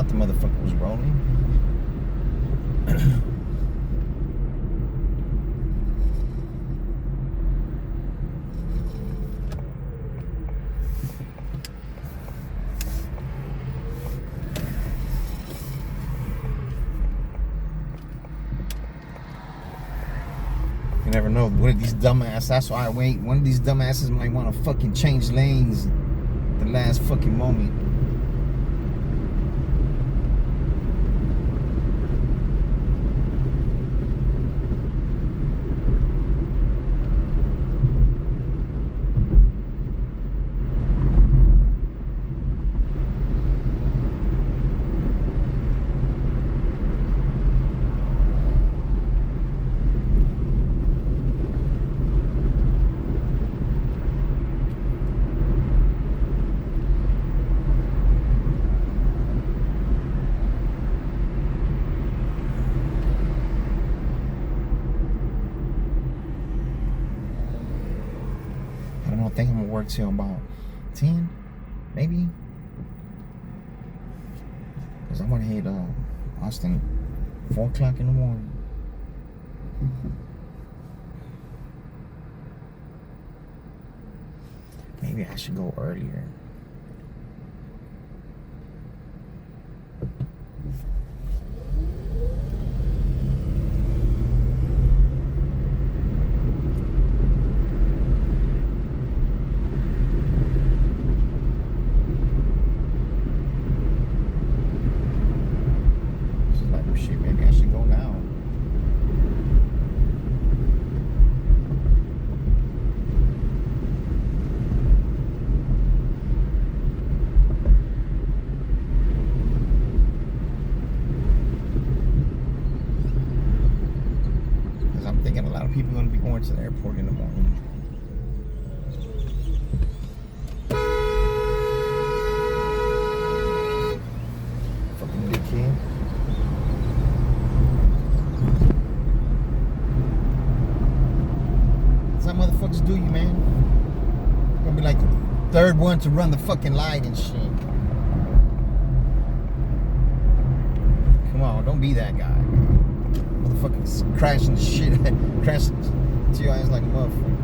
thought the motherfucker was rolling. You never know. One of these dumbasses, that's why I wait. One of these dumbasses might want to fucking change lanes the last fucking moment. I think I'm gonna work till about 10, maybe. Cause I wanna hit Austin 4 o'clock in the morning. Maybe I should go earlier. Maybe I should go now. Because I'm thinking a lot of people are going to be going to the airport in the morning. Fucking big kid. Some motherfuckers do you, man. You're gonna be like the third one to run the fucking light and shit. Come on, don't be that guy. Motherfuckers crashing shit, crashing to your ass like a motherfucker.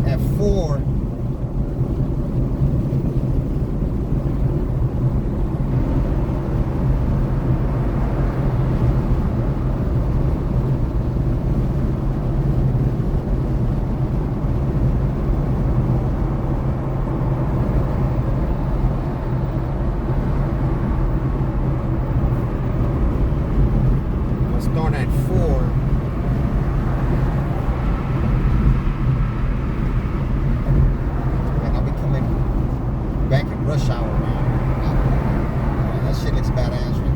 At 4, I'll start at 4. Back at rush hour, man. That shit looks badass, right?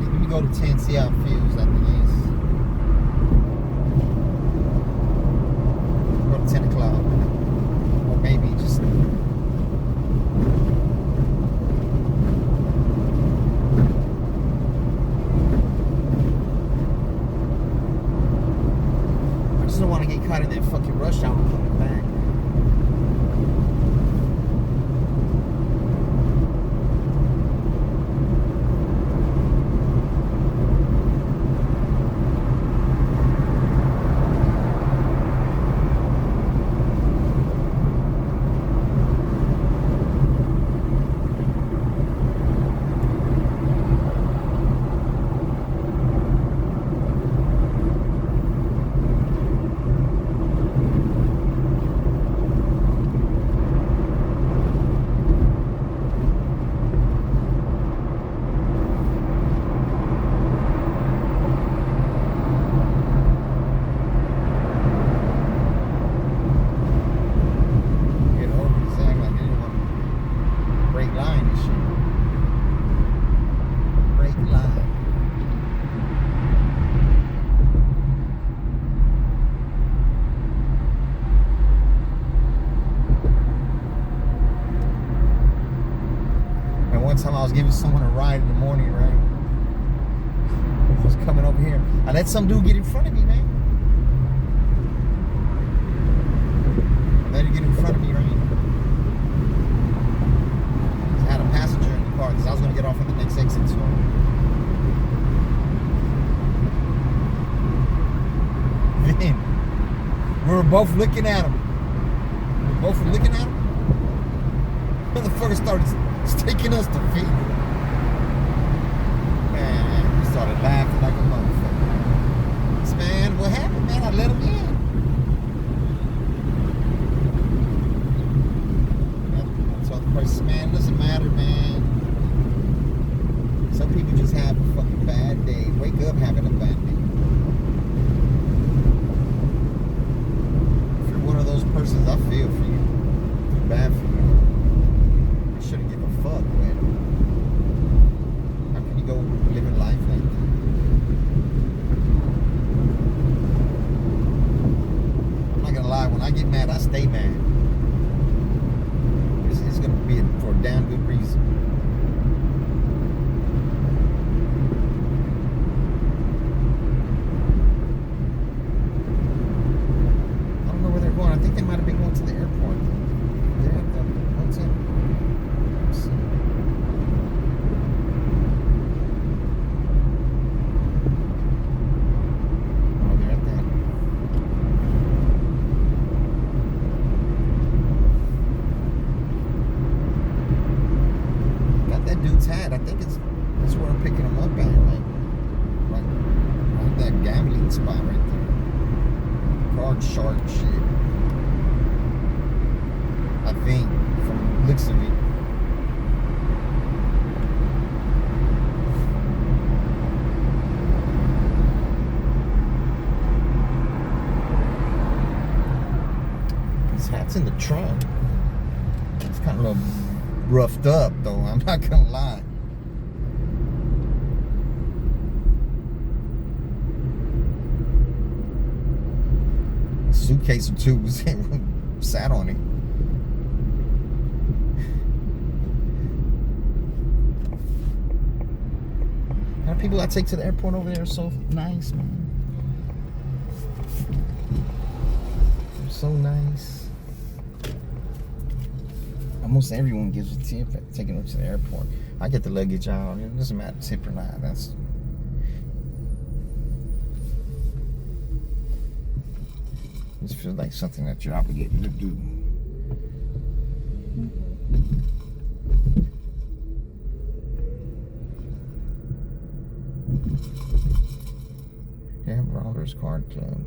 Let me go to 10, see how it feels at the least. 10 o'clock, or maybe just I just don't want to get caught in that fucking rush hour coming back. was giving someone a ride in the morning, right? I was coming over here. I let some dude get in front of me, man. Let him get in front of me, right? I had a passenger in the car because I was going to get off at the next exit, so. Then, we were both looking at him. Motherfucker started taking us to feet. Man, we started laughing like a motherfucker. This man, what happened, man? I let him in. I told the person, man, it doesn't matter, man. Some people just have a fucking bad day. Wake up having a bad day. If you're one of those persons, I feel for you. I feel bad for you. You shouldn't give a fuck, man. How can you go living life like that? I'm not gonna lie, when I get mad, I stay mad. It's gonna be for a damn good reason. I don't know where they're going. I think they might have been going to the airport. They're at the hotel. Let's see. Oh, they're at that. Got that dude's hat. I think it's where I'm picking him up at. Like that gambling spot right there. Card shark shit. I think, from the looks of it. His hat's in the trunk. It's kind of a little roughed up, though. I'm not gonna lie. Suitcase or two was sat on it. How many people I take to the airport over there are so nice, man. They're so nice. Almost everyone gives a tip at taking them to the airport. I get the luggage out. It doesn't matter tip or not. This feels like something that you're obligated to do. Yeah, Rounders Card Club.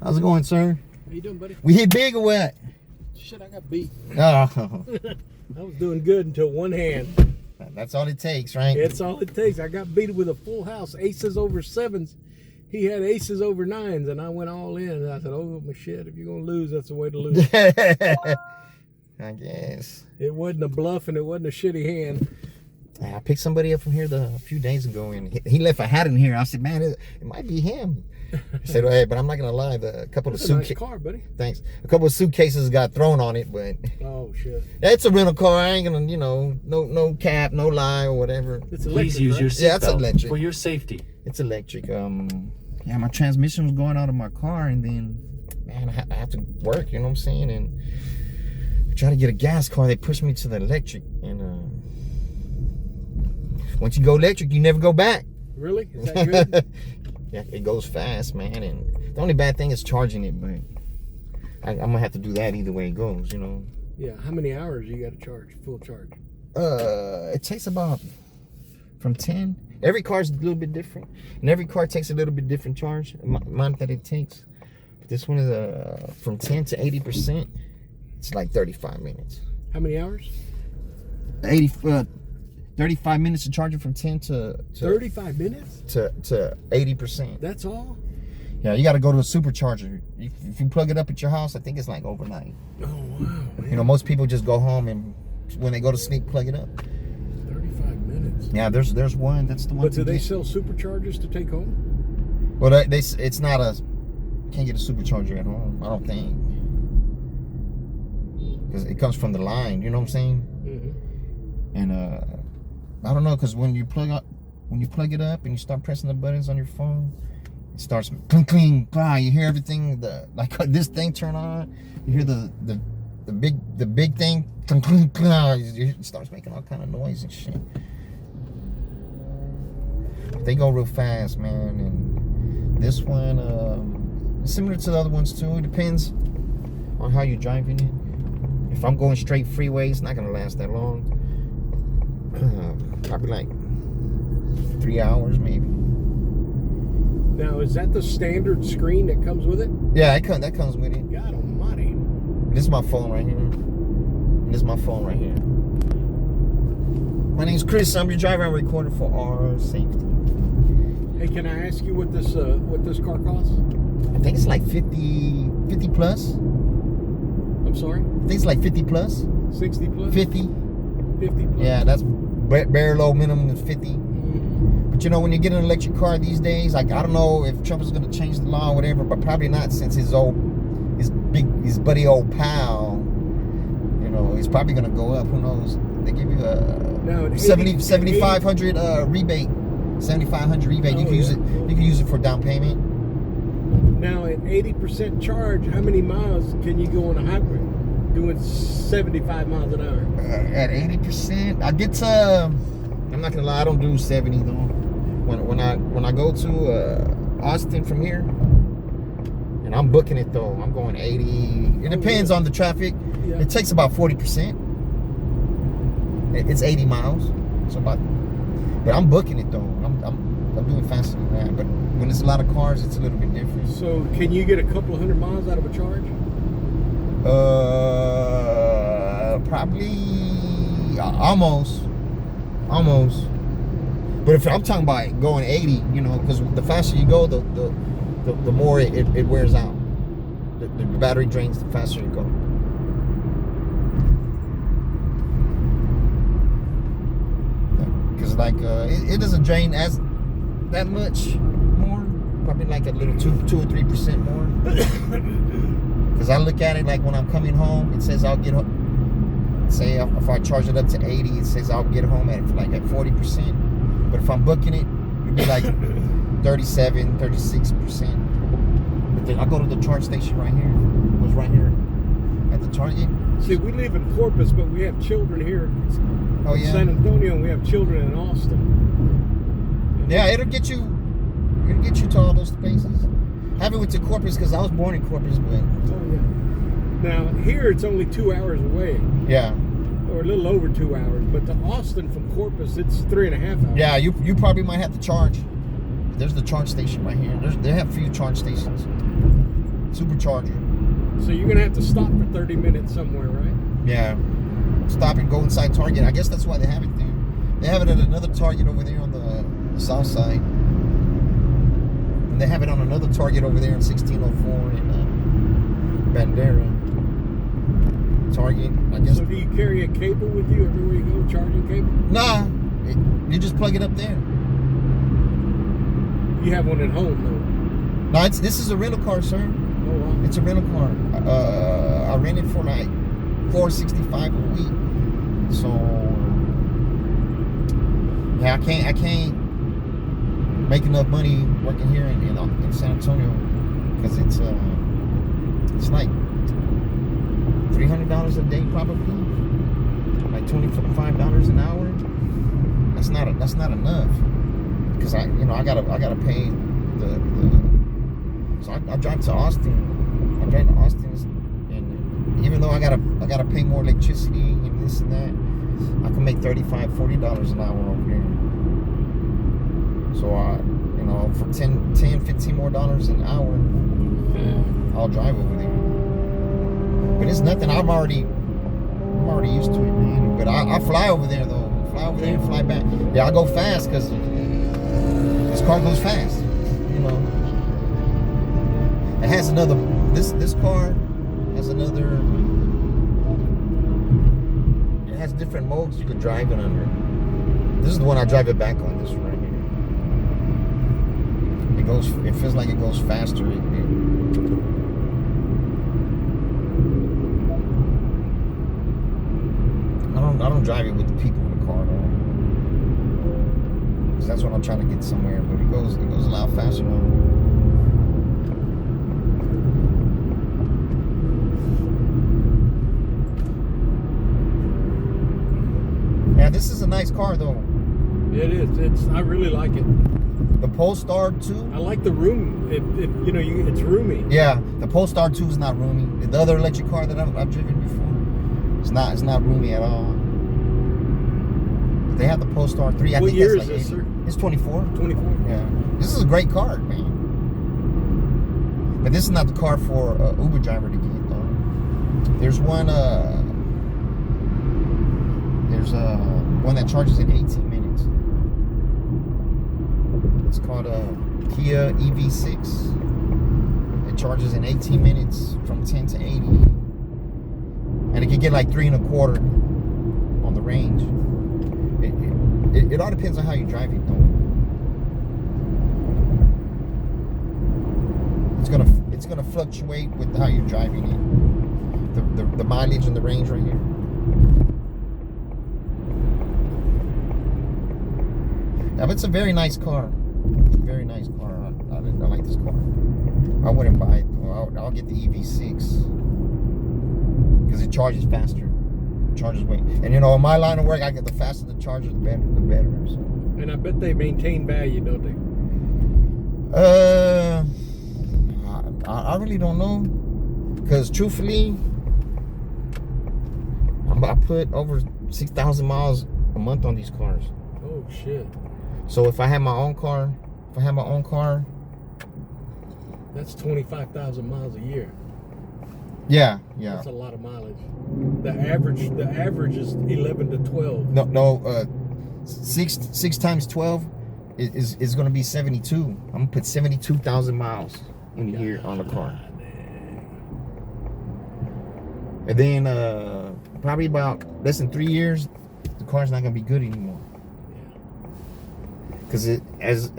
How's it going, sir? How you doing, buddy? We hit big or what? Shit, I got beat. Oh, I was doing good until one hand. that's all it takes, right? That's all it takes. I got beat with a full house, aces over sevens. He had aces over nines, and I went all in. And I said, oh, my shit, if you're going to lose, that's the way to lose. I guess. It wasn't a bluff, and it wasn't a shitty hand. I picked somebody up from here a few days ago, and he left a hat in here. I said, man, it might be him. He said, hey, but I'm not going to lie. A couple of suitcases. Nice car, buddy. Thanks. A couple of suitcases got thrown on it, but. Oh, shit. It's a rental car. I ain't going to, no cap, no lie or whatever. It's electric, Please use right? your Yeah, it's seatbelt electric. for your safety. It's electric. Yeah, my transmission was going out of my car, and then, man, I have to work, you know what I'm saying? And I tried to get a gas car. They pushed me to the electric, and once you go electric, you never go back. Really? Is that good? Yeah, it goes fast, man. And the only bad thing is charging it, but I'm gonna have to do that either way it goes, Yeah. How many hours you got to charge? Full charge? It takes about from 10. Every car's a little bit different, and every car takes a little bit different charge amount that it takes. But this one is from 10 to 80%. It's like 35 minutes. How many hours? 35 minutes to charge it from 10 to 35 minutes? to 80%. That's all? Yeah, you got to go to a supercharger. If you plug it up at your house, I think it's like overnight. Oh, wow. Man. You know, most people just go home and when they go to sleep, plug it up. 35 minutes. Yeah, there's one. That's the one. But do they sell superchargers to take home? Well, it's not a. Can't get a supercharger at home. I don't think. Because it comes from the line. You know what I'm saying? Mm-hmm. And I don't know, because when you plug it up and you start pressing the buttons on your phone, it starts cling cling clang. You hear everything. Like this thing turn on. You hear the big thing cling cling clang. It starts making all kind of noise and shit. They go real fast, man. And this one, similar to the other ones too. It depends on how you're driving it. If I'm going straight freeway, it's not gonna last that long. Probably like 3 hours, maybe. Now, is that the standard screen that comes with it? Yeah, that comes with it. God almighty. This is my phone right here. And this is my phone right here. My name's Chris. I'm your driver. I'm recording for our safety. Hey, can I ask you what this car costs? I think it's like 50 plus. I'm sorry? I think it's like 50 plus. 60 plus? 50. 50 plus? Yeah, that's bare low minimum is 50. Mm-hmm. But you know, when you get an electric car these days, like I don't know if Trump is going to change the law or whatever, but probably not, since his buddy old pal, you know, he's probably going to go up. Who knows? They give you a 7,500 rebate. 7,500 rebate. Oh, You can use it for down payment. Now, at 80% charge, how many miles can you go on a hybrid? Doing 75 miles an hour. At 80%, I get to. I'm not gonna lie, I don't do 70 though. When I go to Austin from here, and I'm booking it though, I'm going 80. It depends on the traffic. Yeah. It takes about 40%. It's 80 miles, so about. But I'm booking it though. I'm doing faster than that. But when it's a lot of cars, it's a little bit different. So, can you get a couple of 100 miles out of a charge? Probably almost. But if I'm talking about going 80, you know, because the faster you go, the more it wears out. The battery drains the faster you go. Because like it doesn't drain as that much more. Probably like a little 2 or 3% more. Because I look at it like when I'm coming home, it says I'll get home. Say if I charge it up to 80, it says I'll get home at 40%. But if I'm booking it, it'd be like 37, 36%. But then I go to the charge station right here. It was right here at the Target. See, we live in Corpus, but we have children here Oh yeah. San Antonio, and we have children in Austin. Yeah, it'll get you to all those places. I haven't went to Corpus because I was born in Corpus, but Oh yeah. Now here it's only 2 hours away, yeah. or a little over 2 hours. But to Austin from Corpus, it's 3.5 hours. Yeah, you probably might have to charge. There's the charge station right here. They have a few charge stations. Supercharger. So you're gonna have to stop for 30 minutes somewhere, right? Yeah. Stop and go inside Target. I guess that's why they have it there. They have it at another Target over there on the south side. And they have it on another Target over there in 1604 in Bandera. Target, I guess. So do you carry a cable with you everywhere you go, charging cable? Nah, you just plug it up there. You have one at home though. No, this is a rental car, sir. Oh wow. It's a rental car. I rent it for like $465 a week. So yeah, I can't make enough money working here in San Antonio because it's like $300 a day probably, like $25 an hour. That's not enough because I gotta pay the so I drive to Austin. I drive to Austin, and even though I gotta pay more electricity and this and that, I can make $35-$40 an hour over here. So for $10-$15 more an hour, I'll drive over there. But it's nothing. I'm already used to it, man. But I fly over there though. Fly over there and fly back. Yeah, I go fast because this car goes fast. You know. It has another. This car has another. It has different modes you could drive it under. This is the one I drive it back on. This one right here. It goes. It feels like it goes faster. I don't drive it with the people in the car though. Cause that's when I'm trying to get somewhere. But it goes a lot faster now. Yeah, this is a nice car though. It is. I really like it. The Polestar 2. I like the room. It's roomy. Yeah, the Polestar 2 is not roomy. The other electric car that I've driven before, it's not roomy at all. They have the Polestar 3. What year is this, sir? It's 24. 24. Yeah, this is a great car, man. But this is not the car for an Uber driver to get though. There's one. There's one that charges in 18 minutes. It's called a Kia EV6. It charges in 18 minutes from 10 to 80. And it can get like 3 1/4 on the range. It all depends on how you drive it though. It's gonna fluctuate with how you're driving it. The mileage and the range right here. Yeah, but it's a very nice car. It's a very nice car. I like this car. I wouldn't buy it though. I'll get the EV6 because it charges faster. Charges way. And in my line of work, I get the faster the charger, the better. So. And I bet they maintain value, don't they? I really don't know. Because truthfully, I put over 6,000 miles a month on these cars. Oh shit. So if I had my own car, that's 25,000 miles a year. Yeah. That's a lot of mileage. The average is 11 to 12. No. 6 times 12 is going to be 72. I'm gonna put 72,000 miles in a year on the car. And then probably about less than 3 years, the car's not gonna be good anymore. Because it as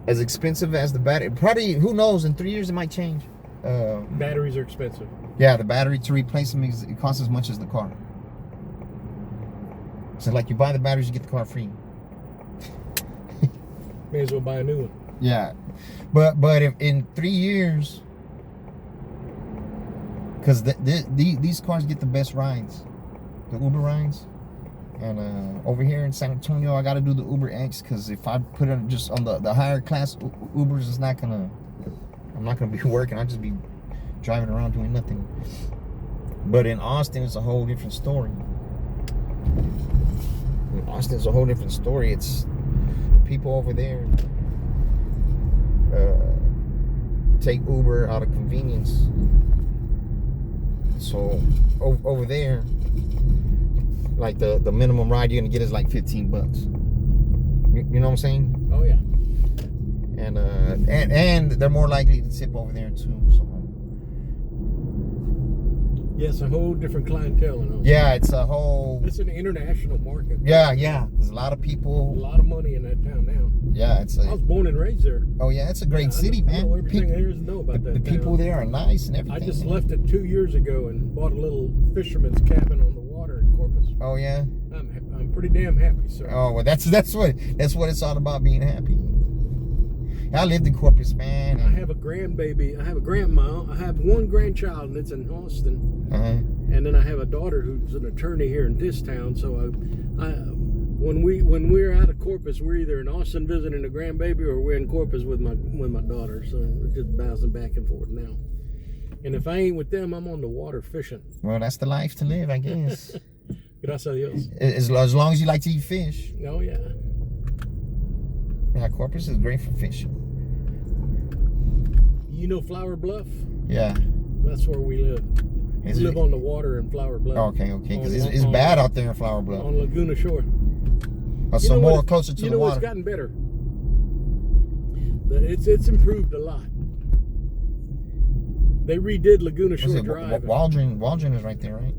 expensive as the battery, probably, who knows, in 3 years it might change. Batteries are expensive. Yeah, the battery to replace them, it costs as much as the car. So like you buy the batteries, you get the car free. May as well buy a new one. Yeah, but if in 3 years, because these cars get the best rides, the Uber rides. And over here in San Antonio, I got to do the Uber X because if I put it just on the higher class Ubers, I'm not gonna be working. I'll just be driving around doing nothing. But in Austin, it's a whole different story. It's people over there take Uber out of convenience. So over there, like the minimum ride you're gonna get is like $15. You know what I'm saying? Oh yeah. And they're more likely to tip over there too. So yes, a whole different clientele. Yeah, it's an international market. Yeah. There's a lot of people. A lot of money in that town now. Yeah, I was born and raised there. Oh yeah, it's a great city, man. I know everything there is to know about that. The people there are nice and everything. I just left it 2 years ago and bought a little fisherman's cabin on the water in Corpus. Oh yeah. I'm pretty damn happy, sir. Oh well, that's what it's all about, being happy. I lived in Corpus, man. I have a grandbaby. I have a grandma. I have one grandchild, and it's in Austin. And then I have a daughter who's an attorney here in this town. So when we're out of Corpus, we're either in Austin visiting the grandbaby, or we're in Corpus with my daughter. So we're just bouncing back and forth now. And if I ain't with them, I'm on the water fishing. Well, that's the life to live, I guess. Gracias a Dios. As long as you like to eat fish. Oh yeah. Yeah, Corpus is great for fishing. You know Flower Bluff? Yeah. That's where we live. We live on the water in Flower Bluff. Okay. Because it's bad out there in Flower Bluff. On Laguna Shore. So more closer to the water. It's gotten better. It's improved a lot. They redid Laguna Was Shore it Drive. Waldron is right there, right?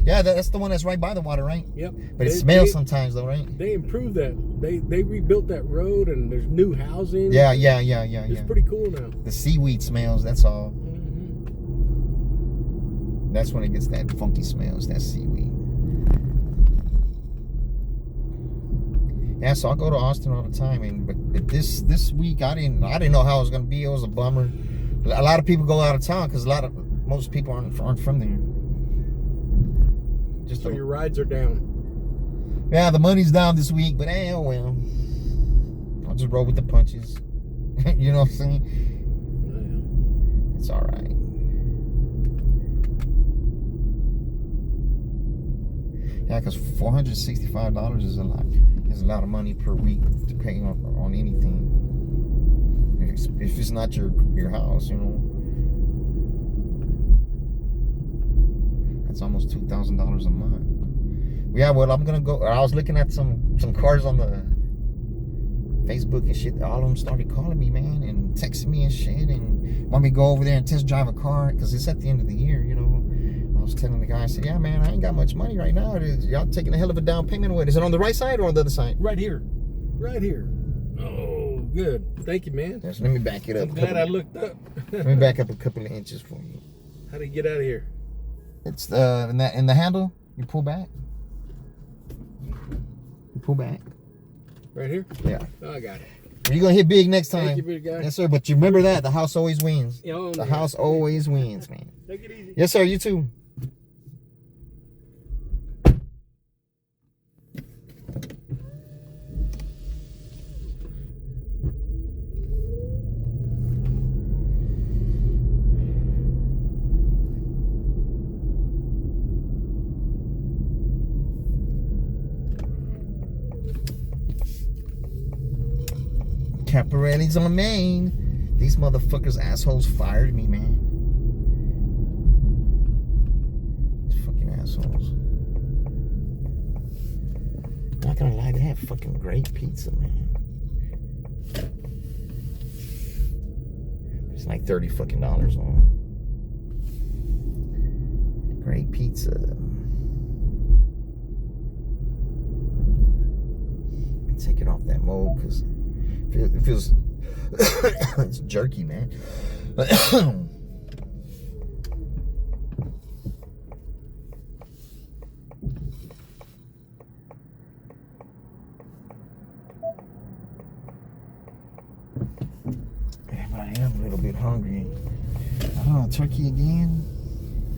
Yeah, that's the one that's right by the water, right? Yep. But it smells sometimes, though, right? They improved that. They rebuilt that road, and there's new housing. Yeah. It's pretty cool now. The seaweed smells. That's all. Mm-hmm. That's when it gets that funky smells. That seaweed. Yeah, so I go to Austin all the time, and but this week I didn't know how it was gonna be. It was a bummer. A lot of people go out of town because most people aren't from there. So your rides are down. Yeah, the money's down this week, but oh well. I'll just roll with the punches. You know what I'm saying? Yeah. It's all right. Yeah, because $465 is a lot. It's a lot of money per week to pay on anything. If it's not your house, you know. That's almost $2,000 a month. Yeah, well, I'm gonna go. I was looking at some cars on the Facebook and shit. All of them started calling me, man, and texting me and shit, and want me to go over there and test drive a car because it's at the end of the year, you know. I was telling the guy, I said, yeah, man, I ain't got much money right now. Y'all taking a hell of a down payment. What is it, on the right side or on the other side? Right here. Oh, good. Thank you, man. Yes, let me back it up. I'm glad I looked up. Let me back up a couple of inches for you. How do you get out of here? It's in the handle. You pull back. You pull back. Right here? Yeah. Oh, I got it. You're gonna hit big next time. Thank you, big guy. Yes, sir. But you remember that the house always wins. Oh, The house always wins, man. Take it easy. Yes, sir. You too. Caparelli's on Main. These motherfuckers, assholes, fired me, man. These fucking assholes. Not gonna lie, they have fucking great pizza, man. It's like $30 fucking on. Great pizza. Take it off that mold because it feels it's jerky, man. Yeah, but I am a little bit hungry. I don't know, turkey again?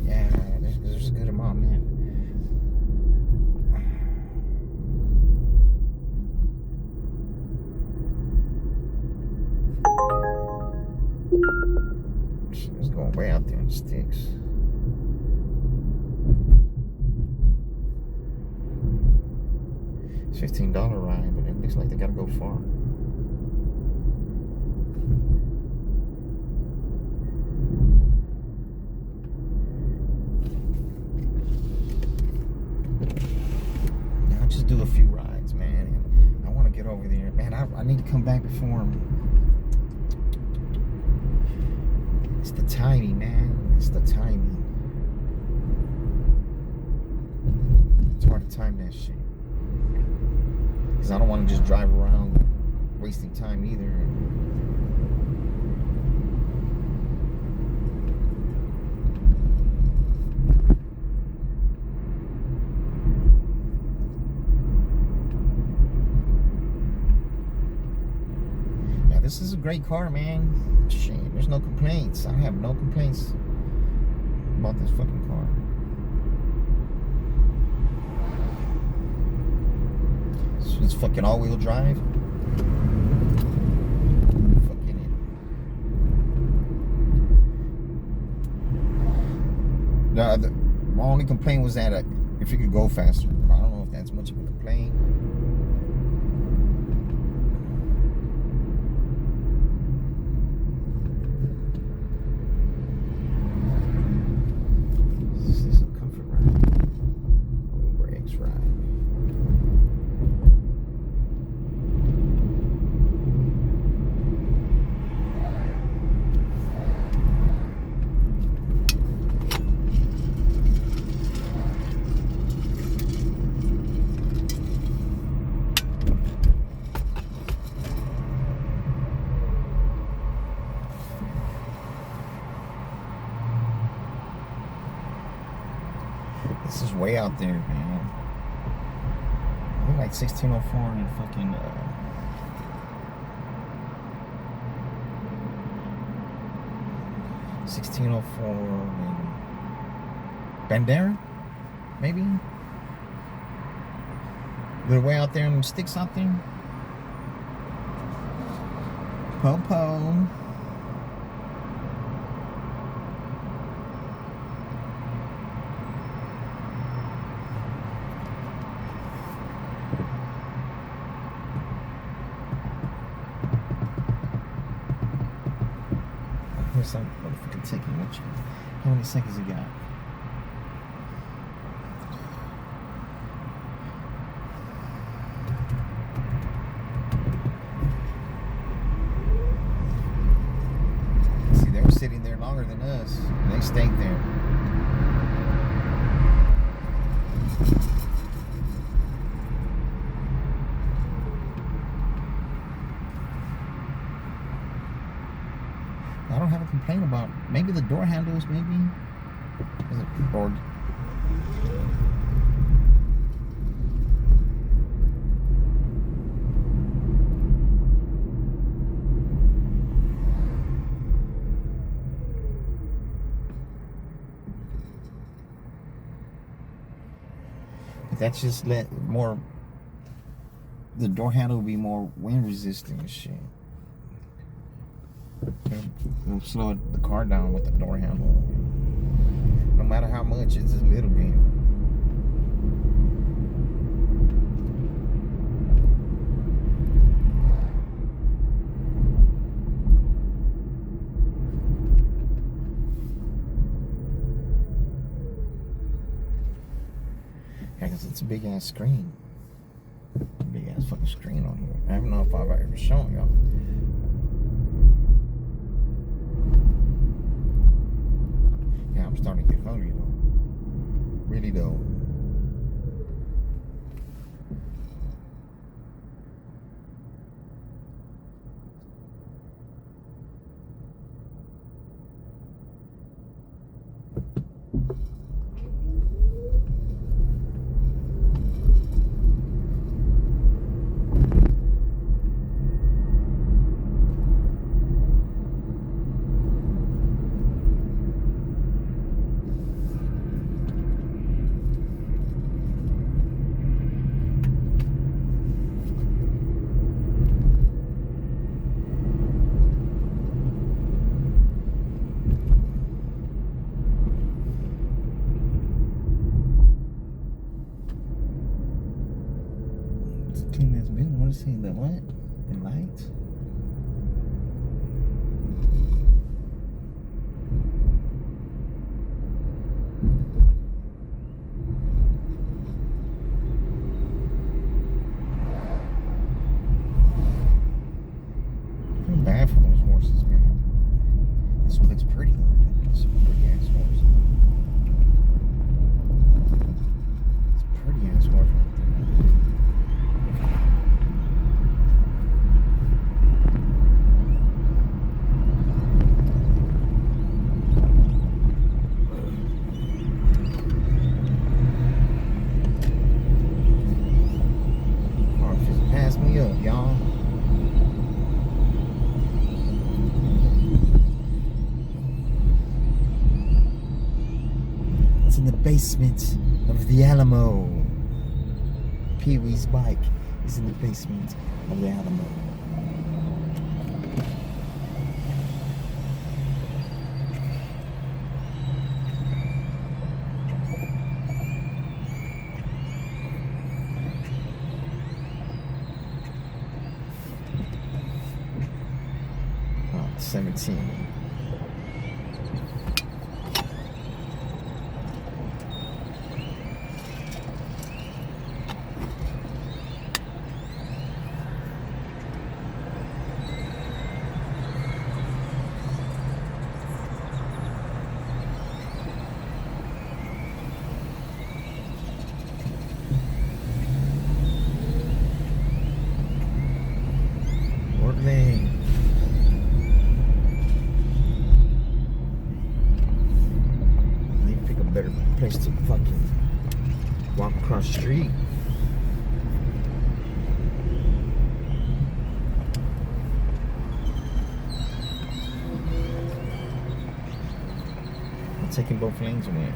Yeah, there's a good amount, man. It's going way out there in the sticks. It's $15 ride, but it looks like they gotta go far. Now I'll just do a few rides, man. And I want to get over there, man. I need to come back before him. It's the timing, man. It's the timing. It's hard to time that shit. Because I don't want to just drive around wasting time either. Yeah, this is a great car, man. Shit, there's no complaints. I have no complaints about this fucking car. It's fucking all-wheel drive. Fucking it. No, my only complaint was that if you could go faster. I don't know if that's much of a complaint. This is a comfort ride. No brakes ride. out there, man. We're like 1604 and fucking 1604 and Bandera, maybe. We're way out there in the sticks out there. Popo. Here's some motherfucking ticket. How many seconds you got? See, they were sitting there longer than us. They stayed there. I don't have a complaint about maybe the door handles, maybe. Is it or that's just let more. The door handle will be more wind resistant and shit. It'll slow the car down with the door handle. No matter how much, it's a little bit. Yeah, because it's a big ass screen. Big ass fucking screen on here. I don't know if I've ever shown y'all. I'm starting to get hungry though. Really though. Clean this building. I want to see the what? The lights? I feel bad for those horses, man. This one looks pretty though. It's a pretty ass horse. It's a pretty ass horse right there. Me up, y'all. It's in the basement of the Alamo. Pee-wee's bike is in the basement of the Alamo. Oh, 17. Walk across the street. I'm taking both lanes away.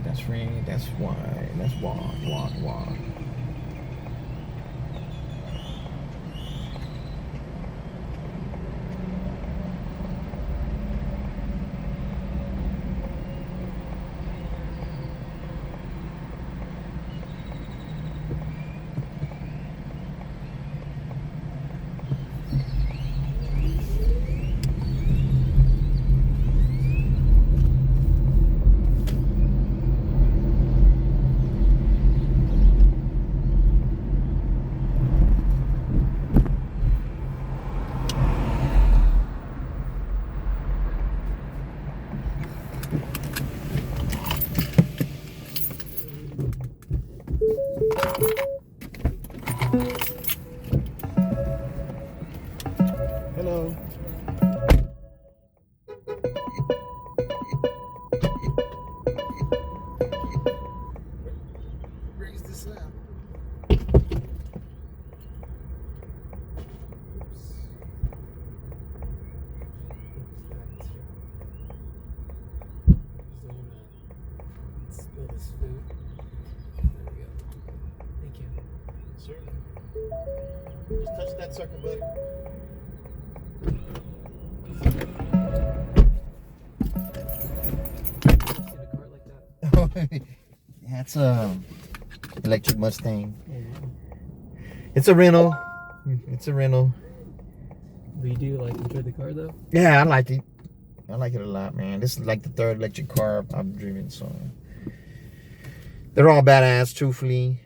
That's red, that's white, that's walk. Hello. Raise this up. Spill this food. There we go. Thank you. Certainly. Just touch that circle, buddy. Seen a car like that? That's a electric Mustang. It's a rental. It's a rental. But you do like enjoy the car though? Yeah, I like it. I like it a lot, man. This is like the third electric car I've driven, so they're all badass, truthfully.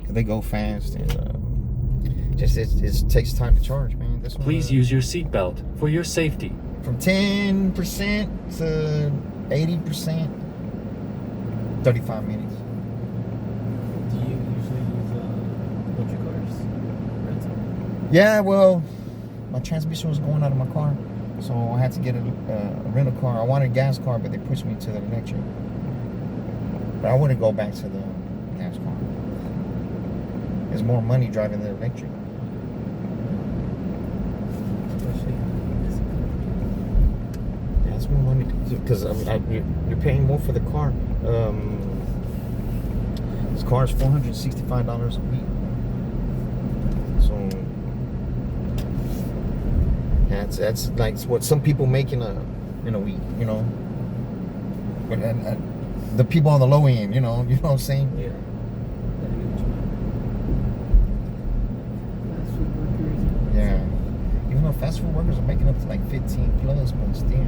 They go fast and just it takes time to charge, man. This one, Please use your seatbelt for your safety. from 10% to 80%, 35 minutes. Do you usually use electric cars? Rental? Yeah, well, my transmission was going out of my car, so I had to get a rental car. I wanted a gas car, but they pushed me to the electric. But I wouldn't go back to the gas car. There's more money driving the electric. Especially this Yeah, it's more money because you're paying more for the car. This car is $465 a week. So that's like what some people make in a week, you know. But the people on the low end, you know what I'm saying? Yeah. Fast food workers. Yeah. Even though fast food workers are making up to like 15 plus, but still.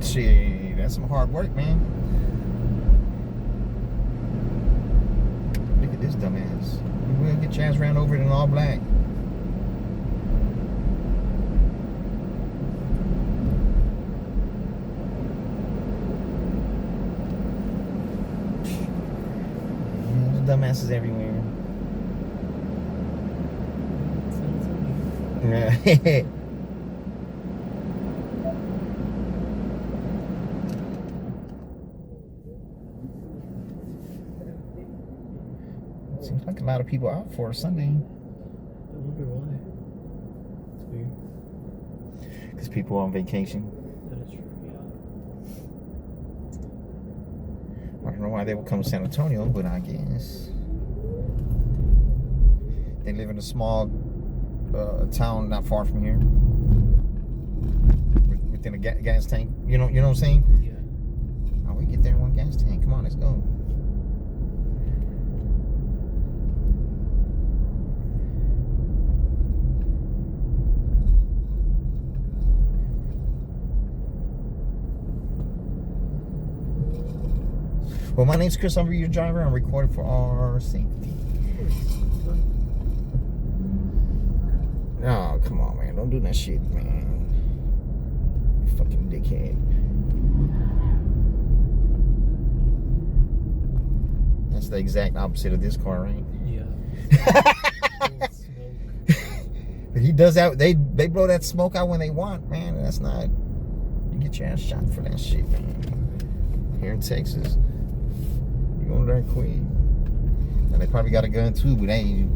Shit, that's some hard work, man. Look at this dumbass. You will get your ass ran over in all black. There's dumbasses everywhere. Yeah. Seems like a lot of people out for a Sunday. I wonder why. It's weird. Because people are on vacation. That is true, yeah. I don't know why they would come to San Antonio, but I guess they live in a small town not far from here, within a gas tank. You know what I'm saying? Yeah. Oh, we get there in one gas tank. Come on, let's go. Well, my name's Chris. I'm your driver. I'm recording for our safety. Oh, come on, man. Don't do that shit, man. fuckhead. That's the exact opposite of this car, right? Yeah. Full smoke. But he does that. They blow that smoke out when they want, man. And that's not. You get your ass shot for that shit, man. Here in Texas, you gonna learn quick. And they probably got a gun too, but they ain't.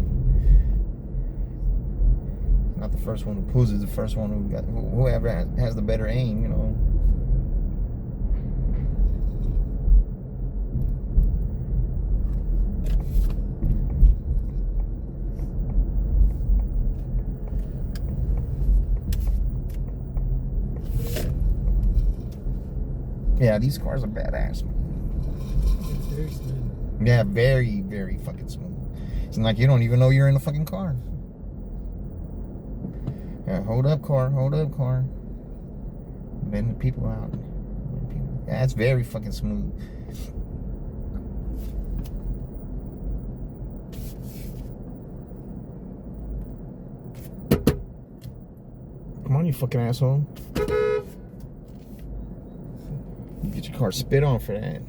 Not the first one who pulls it. The first one who got whoever has the better aim, you know. Yeah, these cars are badass, man. It's very smooth. Yeah, very, very fucking smooth. It's like you don't even know you're in the fucking car. Yeah, hold up, car. Hold up, car. Letting the people out. Yeah, it's very fucking smooth. Come on, you fucking asshole. You get your car spit on for that.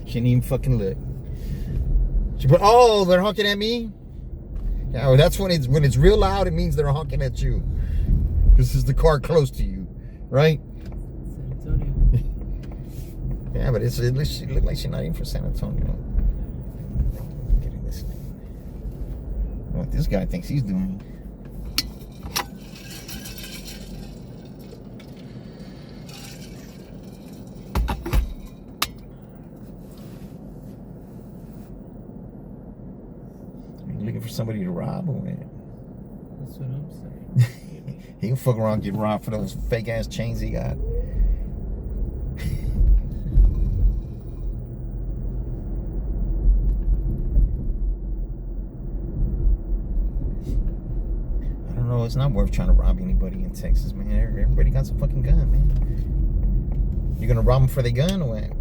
Can't even fucking look. Oh, they're honking at me? Yeah, well, that's when it's real loud, it means they're honking at you. This is the car close to you, right? San Antonio. Yeah, but it looks like she's not even from San Antonio. Getting this thing. What this guy thinks he's doing. Looking for somebody to rob or what? That's what I'm saying. He can fuck around and get robbed for those fake ass chains he got. I don't know, it's not worth trying to rob anybody in Texas, man. Everybody got some fucking gun, man. You gonna rob them for their gun or what?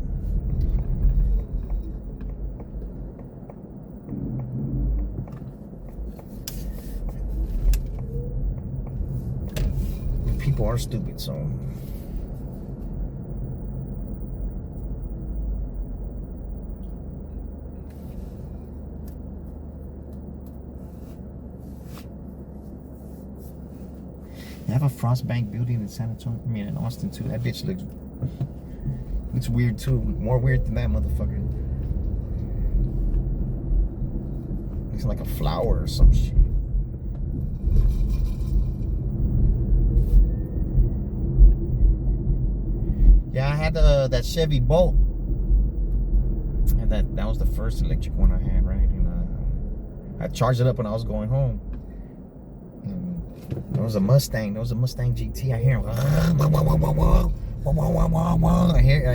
People are stupid, so they have a Frostbank building in San Antonio. I mean, in Austin too. That bitch looks weird too. More weird than that motherfucker. Looks like a flower or some shit. Yeah, I had that Chevy Bolt. And that was the first electric one I had, right? And I charged it up when I was going home. And there was a Mustang. There was a Mustang GT. I hear him. I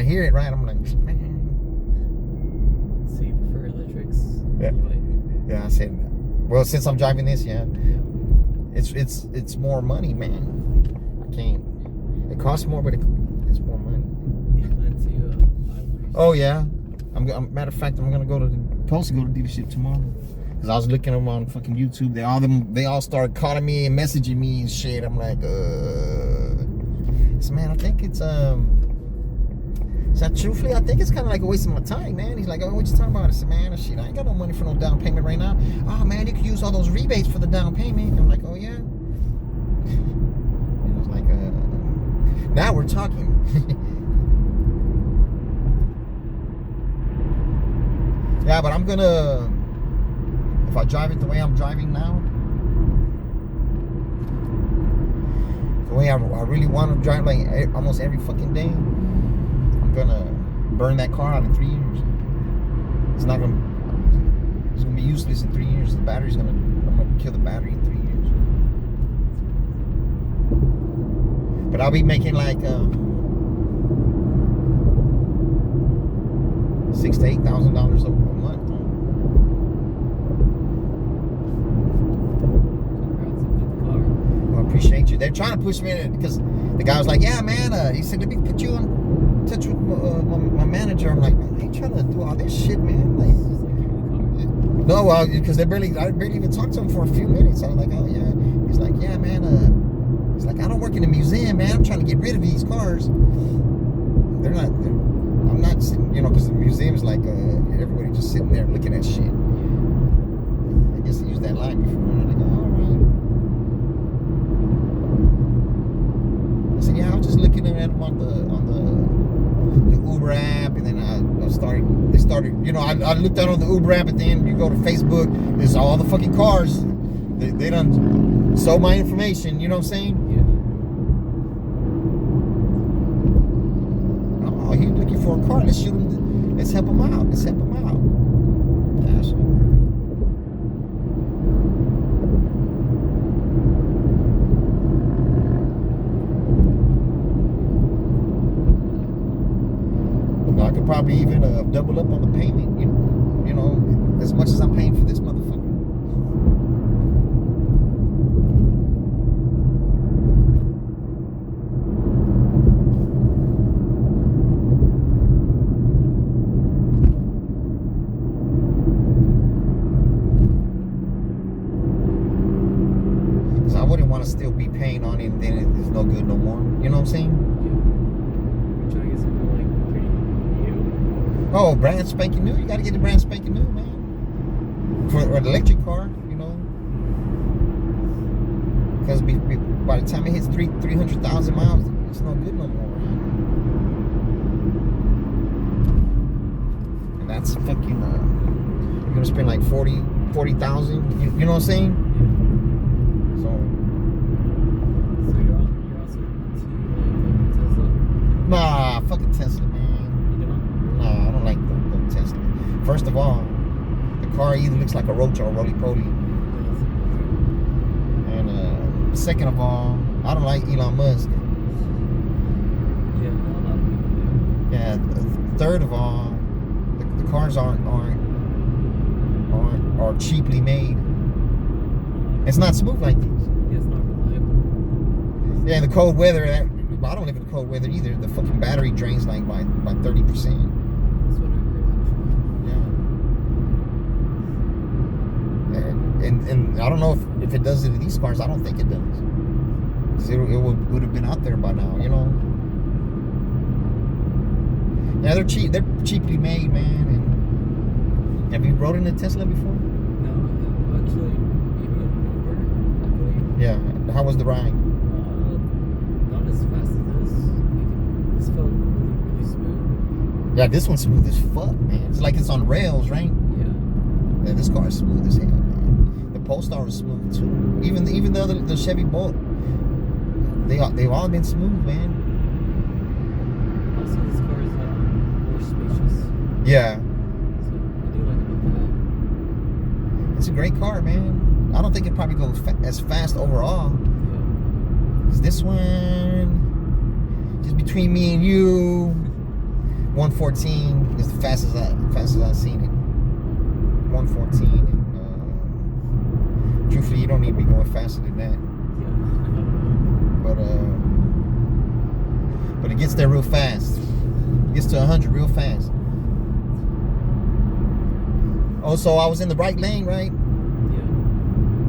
hear it, right? I'm like, So you prefer electrics? Yeah. Like, yeah. I said, well, since I'm driving this, yeah, it's more money, man. I can't. It costs more, but it's more money. you plan to buy one? Oh yeah, matter of fact, I'm gonna supposed to go to the dealership tomorrow. Cause I was looking them on fucking YouTube. They all started calling me and messaging me and shit. I'm like, so man, I think it's truthfully, I think it's kind of like a waste of my time, man. He's like, oh, what you talking about? I said, man, shit, I ain't got no money for no down payment right now. Oh man, you can use all those rebates for the down payment. I'm like, oh yeah. And I was like, now we're talking. Yeah, but I'm gonna, if I drive it the way I'm driving now, the way I really want to drive, like almost every fucking day, I'm gonna burn that car out in 3 years. It's gonna be useless in 3 years. I'm gonna kill the battery in 3 years. But I'll be making like $6,000 to $8,000 a month. Congrats on getting the car. Well, I appreciate you. They're trying to push me in because the guy was like, yeah, man, he said, let me put you in touch with my manager. I'm like, man, I ain't trying to do all this shit, man. Like, Just like give me the car. no, well, because I barely even talked to him for a few minutes. I was like, oh yeah. He's like, yeah, man. He's trying to get rid of these cars. They're not. I'm not sitting, you know, because the museum's like everybody just sitting there looking at shit. I guess I used that line before, and I go, all right. I said, yeah, I was just looking at them on the Uber app, and then I started, you know, I looked out on the Uber app, and then you go to Facebook, there's all the fucking cars. They done sold my information, you know what I'm saying? Yeah. Oh, he's looking for a car. Let's shoot him. Let's help him out. Let's help him out. Asshole. I could probably even double up on the payment, you know, as much as I'm paying for this motherfucker. Because I wouldn't want to still be paying on it and then it's no good no more. You know what I'm saying? You're trying to get something like pretty new. Oh, brand spanking new. You got to get the brand spanking new, man. For an electric car, you know. Because by the time it hits 300,000 miles, it's no good no more, man. And that's fucking. You're gonna spend like 40,000. You know what I'm saying? So. So you're also into like Tesla? Nah, fucking Tesla, man. You don't? Nah, I don't like the Tesla. First of all, the car either looks like a roach or a roly-poly. And second of all, I don't like Elon Musk. Yeah, a lot of people do. Yeah. Third of all, the cars are cheaply made. It's not smooth like these. Yeah, it's not reliable. Yeah, in the cold weather, I don't live in the cold weather either. The fucking battery drains like by 30%. That's what I heard actually. And I don't know if it does it to these cars. I don't think it does. 'Cause it would have been out there by now, you know. Yeah, they're cheap. They're cheaply made, man. And have you rode in a Tesla before? No, actually, maybe an Uber, I believe. Yeah. How was the ride? Not as fast as this. Like, this felt really, really smooth. Yeah, this one's smooth as fuck, man. It's like it's on rails, right? Yeah. Yeah, this car is smooth as hell, man. The Polestar was smooth too. Even the Chevy Bolt, they've all been smooth, man. Also, this car is more spacious. Yeah, So, I do like about that. it's a great car, man. I don't think it probably goes as fast overall. Yeah. 'Cause this one, just between me and you, 114 is the fastest I've seen it. 114. And, truthfully, you don't need to be going faster than that. Yeah. But it gets there real fast. It gets to 100 real fast. Oh, so I was in the right lane, right? Yeah.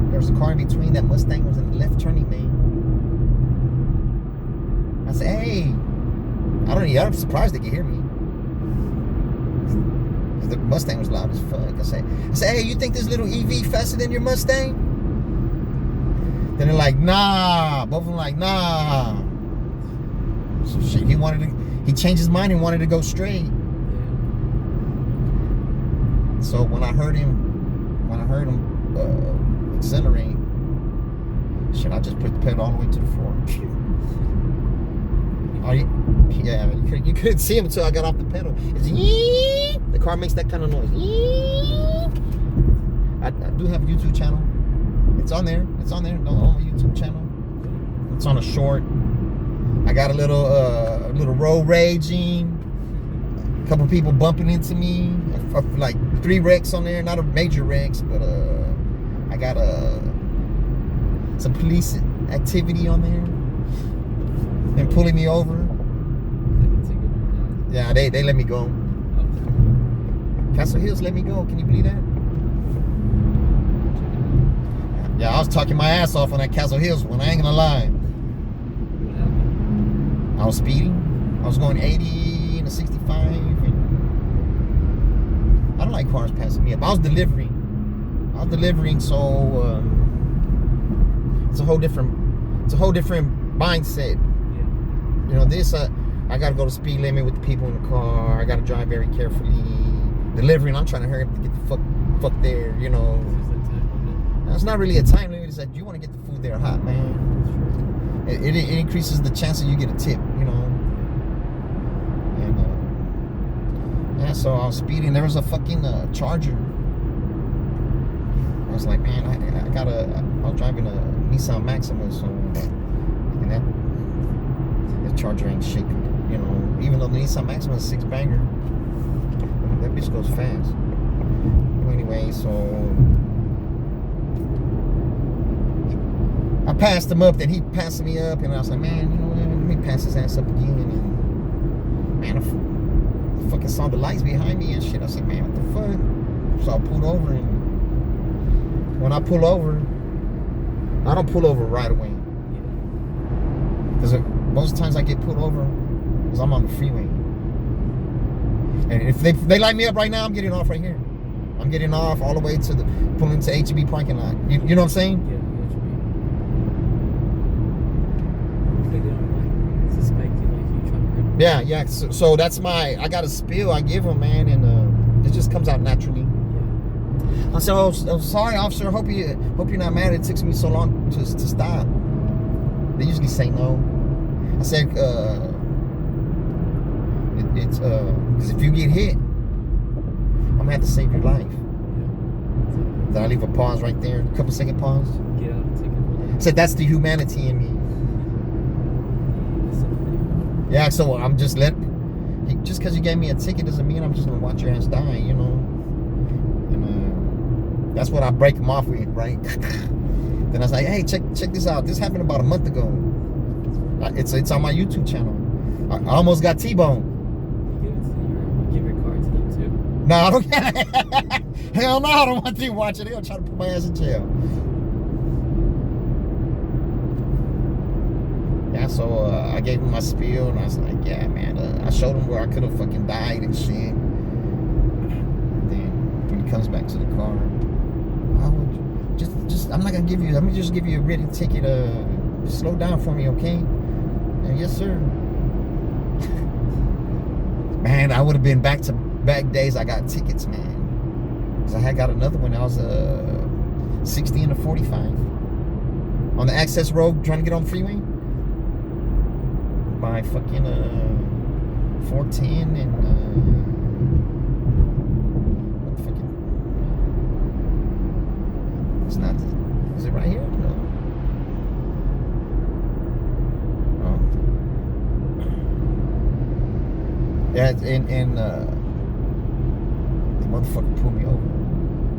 There was a car in between. That Mustang was in the left turning lane. I said, hey. I'm surprised they could hear me. 'Cause the Mustang was loud as fuck. I said, hey, you think this little EV faster than your Mustang? Then they're like, nah. Both of them like, nah. So shit, he changed his mind and wanted to go straight. Yeah. So when I heard him accelerate, shit, I just put the pedal all the way to the floor. Oh, yeah, you couldn't see him until I got off the pedal. It's yee! The car makes that kind of noise. Yee! I do have a YouTube channel. It's on there. On my YouTube channel. It's on a short. I got a little road raging. A couple people bumping into me. Like 3 wrecks on there. Not a major wrecks, but I got some police activity on there. And pulling me over. Yeah, they let me go. Castle Hills let me go. Can you believe that? Yeah, I was talking my ass off on that Castle Hills one. I ain't gonna lie. What happened? I was speeding. I was going 80 and a 65. And I don't like cars passing me up. I was delivering, so it's a whole different mindset. Yeah. You know, this I gotta go the speed limit with the people in the car. I gotta drive very carefully. Delivering, I'm trying to hurry up to get the fuck there. You know, There's that time limit. now, it's not really a time limit. It's that you want to get the food there hot, man. That's true. It increases the chance that you get a tip. You know. And yeah, so I was speeding. There was a fucking Charger. I was like, man, I was driving a Nissan Maxima, so and that Charger ain't shaking. You know, even though the Nissan Maxima is a 6-banger, that bitch goes fast. Anyway, so I passed him up, then he passed me up, and I was like, man, you know what? Let me pass his ass up again. And man, I fucking saw the lights behind me and shit. I said, man, what the fuck? So I pulled over, and when I pull over, I don't pull over right away. Because most times I get pulled over because I'm on the freeway. And if they light me up right now, I'm getting off right here. I'm getting off all the way to pulling to HEB parking lot. You know what I'm saying? Yeah, they don't like suspect you like you trying to run. Yeah. So that's I got a spill I give them, man, and it just comes out naturally. Yeah. I said, oh, sorry, officer. Hope you're not mad. It took me so long to stop. They usually say no. I said, it's because if you get hit, I'm gonna have to save your life. Yeah. Then I leave a pause right there, a couple second pause. Get out and take it. I said, that's the humanity in me. Yeah, so I'm just just because you gave me a ticket doesn't mean I'm just gonna watch your ass die, you know. And that's what I break them off with, right? Then I was like, hey, check this out. This happened about a month ago. It's on my YouTube channel. I almost got T-boned. You give your card to them too. No, I don't. Hell no, I don't want them watching. They're gonna try to put my ass in jail. Yeah, so I gave him my spiel, and I was like, yeah, man. I showed him where I could have fucking died and shit. And then when he comes back to the car, I would just I'm not gonna give you. Let me just give you a written ticket. Just slow down for me, okay? Yes, sir. Man, I would have been back to back days. I got tickets, man. Cause I had got another one. I was 60 and a 45 on the access road trying to get on the freeway. By fucking 410 and what the fucking? It's not. Is it right here? No. Oh. Yeah, and the motherfucker pulled me over.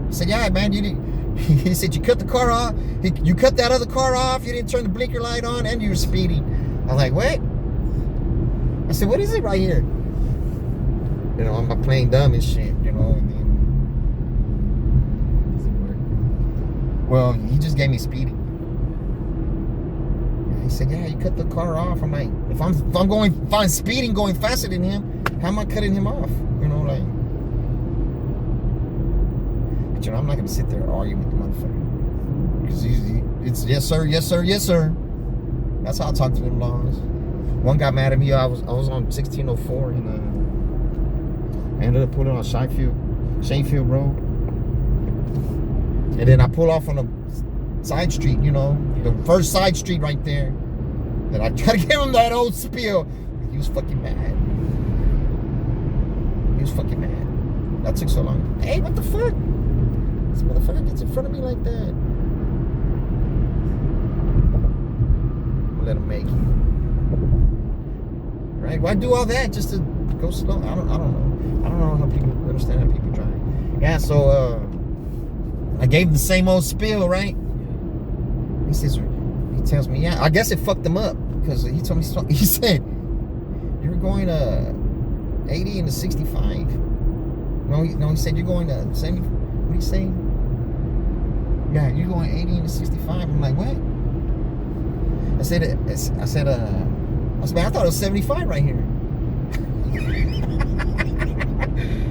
I said, yeah, man, you didn't. He said you cut the car off. You cut that other car off. You didn't turn the blinker light on, and you were speeding. I was like, what? I said, what is it right here? You know, I'm playing dumb and shit, you know, and then... Does it work? Well, he just gave me speeding. He said, yeah, you cut the car off. I'm like, if I'm speeding going faster than him, how am I cutting him off? You know, like... But, you know, I'm not going to sit there and argue with the motherfucker. Because it's yes, sir, yes, sir, yes, sir. That's how I talk to them laws. One got mad at me. I was on 1604 and I ended up pulling on Shanefield Road. And then I pull off on a side street, you know, the first side street right there. Then I try to give him that old spiel. He was fucking mad. That took so long. Hey, what the fuck? This motherfucker gets in front of me like that. I'm gonna let him make it. Right? Why do all that just to go slow? I don't know. I don't know how people understand how people drive. Yeah, so I gave him the same old spiel, right? He tells me, yeah, I guess it fucked him up because he told me, he said, you were going 80 into 65. No, he said you're going to 70. What did he say? Yeah, you're going 80 into 65. I'm like, what? I said, I said, man, I thought it was 75 right here.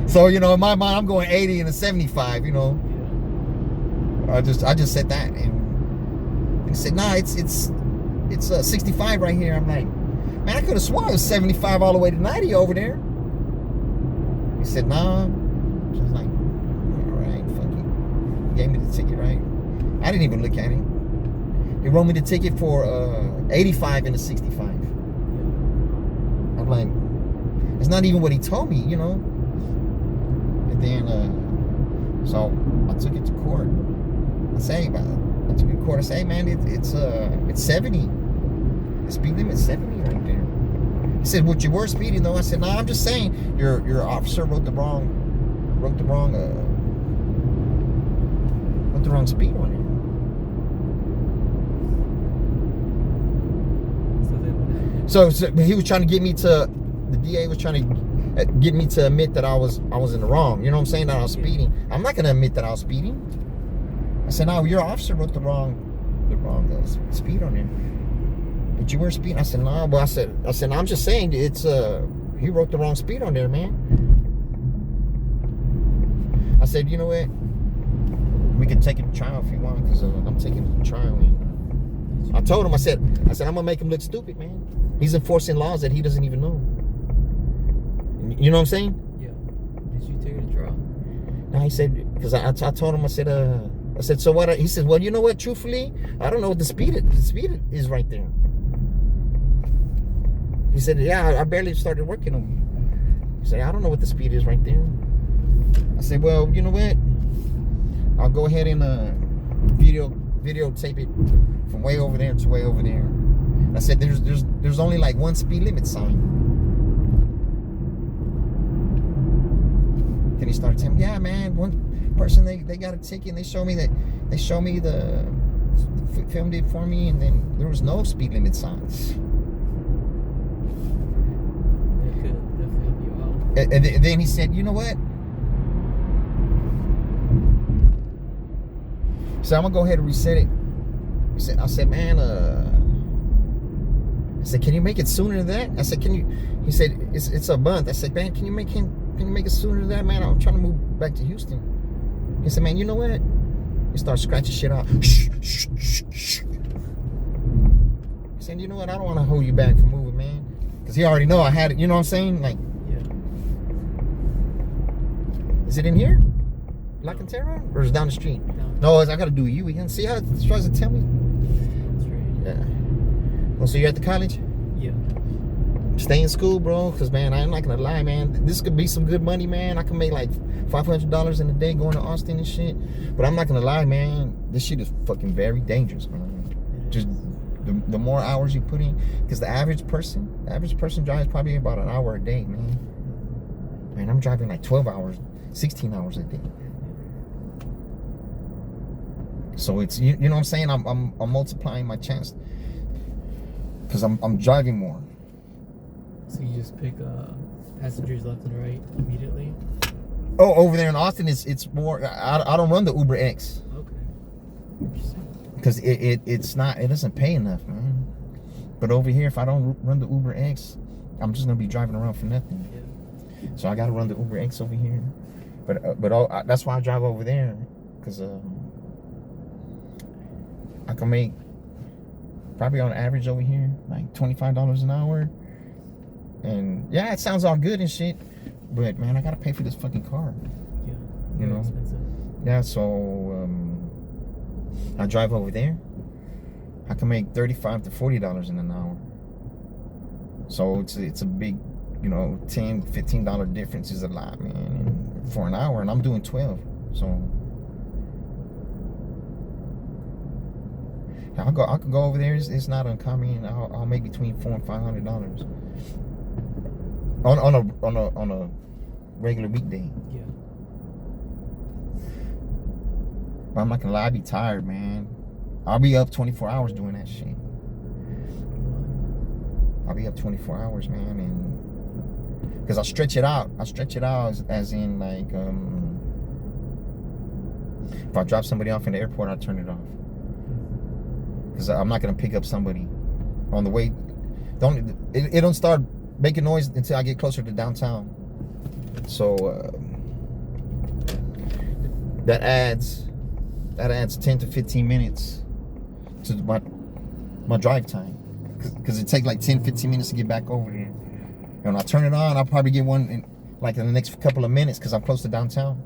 So, you know, in my mind, I'm going 80 and a 75, you know. Yeah. I just said that, and he said, nah, it's 65 right here. I'm like, man, I could have sworn it was 75 all the way to 90 over there. He said, nah. I was like, all right, fuck it. He gave me the ticket, right? I didn't even look at it. He wrote me the ticket for 85 and a 65. I'm like, it's not even what he told me, you know. And then, so I took it to court. I took it to court. I say, hey, man, it's 70. The speed limit's 70 right there. He said, "What you were speeding though?" I said, "No, I'm just saying your officer wrote the wrong speed on it." So he was trying to get me to. The DA was trying to get me to admit that I was in the wrong. You know what I'm saying? That I was speeding. I'm not gonna admit that I was speeding. I said, "No, your officer wrote the wrong speed on it. But you were speeding." I said, "No, but I said, I'm just saying it's he wrote the wrong speed on there, man." I said, "You know what? We can take it to trial if you want, because I'm taking it to trial." And I told him, I said, I'm gonna make him look stupid, man. He's enforcing laws that he doesn't even know. You know what I'm saying? Yeah. Did you take it to trial? No, he said, because I told him, I said, so what? He said, well, you know what? Truthfully, I don't know what the speed is right there. He said, yeah, I barely started working on you. He said, I don't know what the speed is right there. I said, well, you know what? I'll go ahead and videotape it from way over there to way over there. I said, there's only like one speed limit sign. Then he started telling me, yeah, man, one person they got a ticket and they showed me the filmed it for me, and then there was no speed limit signs. That could definitely help you out. And then he said, you know what? So I'm gonna go ahead and reset it. I said, man, I said, can you make it sooner than that? I said, can you? He said, it's a month. I said, man, can you make it sooner than that, man? I'm trying to move back to Houston. He said, man, you know what? He started scratching shit out. Shh, shh, shh, shh. He said, you know what? I don't want to hold you back from moving, man, because he already know I had it. You know what I'm saying? Like, Yeah. is it in here? La Cantera? Or is it down the street? Down. No, I got to do a U-Weekend. See how it tries to tell me? That's right. Yeah. Well, so you're at the college? Yeah. Stay in school, bro, because, man, I'm not going to lie, man. This could be some good money, man. I can make like $500 in a day going to Austin and shit. But I'm not going to lie, man. This shit is fucking very dangerous, man. Just the more hours you put in. Because the average person drives probably about an hour a day, man. Man, I'm driving like 12 hours, 16 hours a day. So it's, you know what I'm saying? I'm multiplying my chance. Because I'm driving more. So you just pick passengers left and right immediately? Oh, over there in Austin, it's more. I don't run the Uber X. Okay. Interesting. Because it doesn't pay enough, man. But over here, if I don't run the Uber X, I'm just gonna be driving around for nothing. Yeah. So I gotta run the Uber X over here. But that's why I drive over there, because I can make probably on average over here like $25 an hour. And yeah, it sounds all good and shit, but man, I gotta pay for this fucking car. Yeah. You Very know. expensive. Yeah, so I drive over there. I can make $35 to $40 in an hour. So it's a big, you know, $10, $15 difference is a lot, man. And for an hour, and I'm doing 12. So I could go over there. It's not uncommon. I'll make between $400 and $500 on a regular weekday. Yeah. But I'm not gonna lie, I be tired, man. I'll be up 24 hours doing that shit. I'll be up 24 hours, man, and because I stretch it out. As in like if I drop somebody off in the airport, I turn it off. Because I'm not gonna pick up somebody on the way It don't start making noise until I get closer to downtown. So that adds 10 to 15 minutes to my drive time, because it takes like 10-15 minutes to get back over there. And when I turn it on, I'll probably get one in the next couple of minutes, because I'm close to downtown.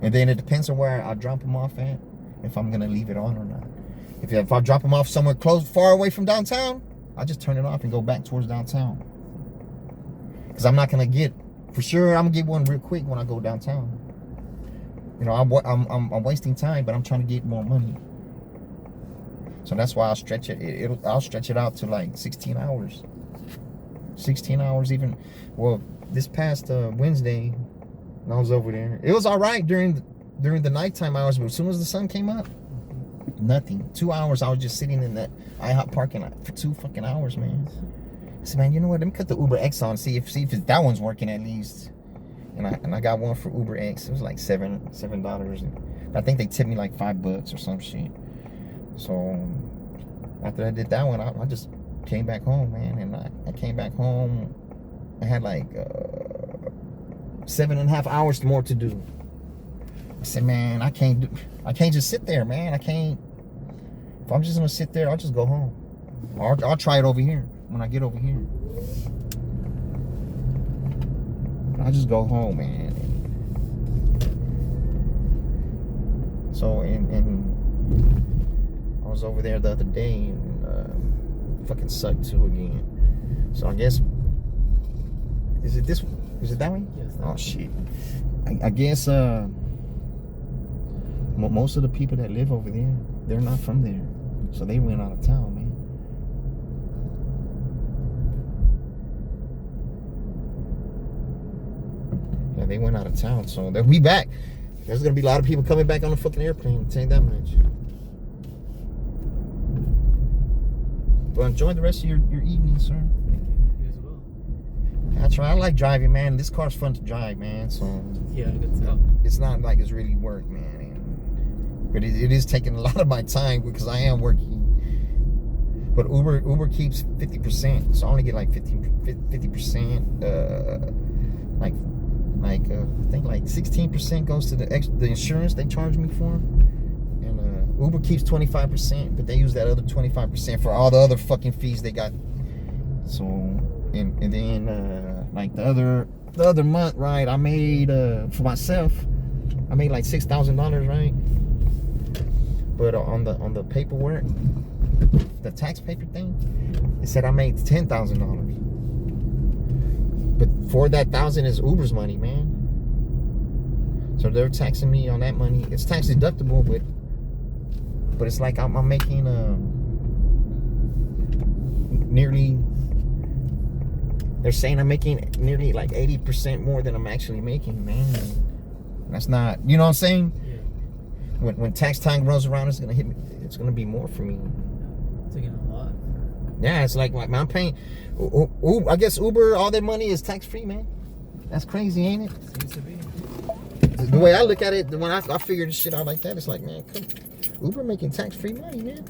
And then it depends on where I drop them off at, if I'm gonna leave it on or not. If I drop them off somewhere far away from downtown, I just turn it off and go back towards downtown. Because I'm not gonna get, for sure, I'm gonna get one real quick when I go downtown. You know, I'm wasting time, but I'm trying to get more money. So that's why I'll stretch it. I'll stretch it out to like 16 hours. 16 hours even. Well, this past Wednesday, when I was over there, it was all right during the nighttime hours, but as soon as the sun came up, nothing. 2 hours, I was just sitting in that IHOP parking lot for 2 fucking hours, man. I said, man, you know what? Let me cut the Uber X on, see if that one's working at least. And I got one for Uber X. It was like $7. And I think they tipped me like $5 or some shit. So after I did that one, I just came back home, man. And I came back home. I had like 7.5 hours more to do. I said, man, I can't just sit there, man. I can't. If I'm just gonna sit there, I'll just go home. I'll try it over here when I get over here. I'll just go home, man. So, and I was over there the other day, and fucking sucked too again. So I guess, is it that way? Yes. Oh shit. I guess most of the people that live over there, they're not from there, so they went out of town, man. Yeah, they went out of town, so they'll be back. There's gonna be a lot of people coming back on the fucking airplane, I'll tell you that much. Well, enjoy the rest of your evening, sir. You as well. That's right. I like driving, man. This car's fun to drive, man. So Yeah, good stuff. it's not like it's really work, man. But it is taking a lot of my time because I am working. But Uber keeps 50%, so I only get like 50%. I think like 16% goes to the insurance they charge me for, and Uber keeps 25%, but they use that other 25% for all the other fucking fees they got. So and then like the other month, right? I made for myself, I made like $6,000, right? But on the paperwork, the tax paper thing, it said I made $10,000. But for that 1,000 is Uber's money, man. So they're taxing me on that money. It's tax deductible, but it's like I'm making nearly. They're saying I'm making nearly like 80% more than I'm actually making, man. That's not, you know what I'm saying? Yeah. When tax time rolls around, it's gonna hit me. It's gonna be more for me. Taking a lot. Yeah, it's like I'm paying. I guess Uber, all their money is tax free, man. That's crazy, ain't it? Seems to be. The way I look at it, when I figure this shit out like that, it's like, man, Uber making tax free money, man.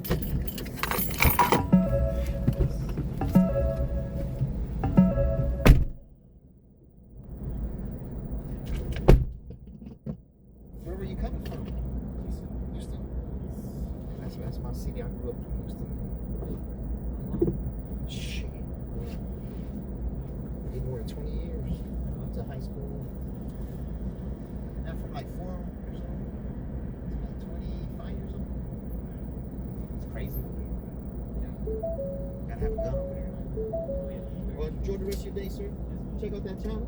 Where were you coming from? Houston. That's my city. I grew up in Houston. Shit. Been more than 20 years. I went to high school. And from like 4 years old to like 25 years old. It's crazy. Gotta have a gun over there. Well, enjoy the rest of your day, sir. Check out that channel.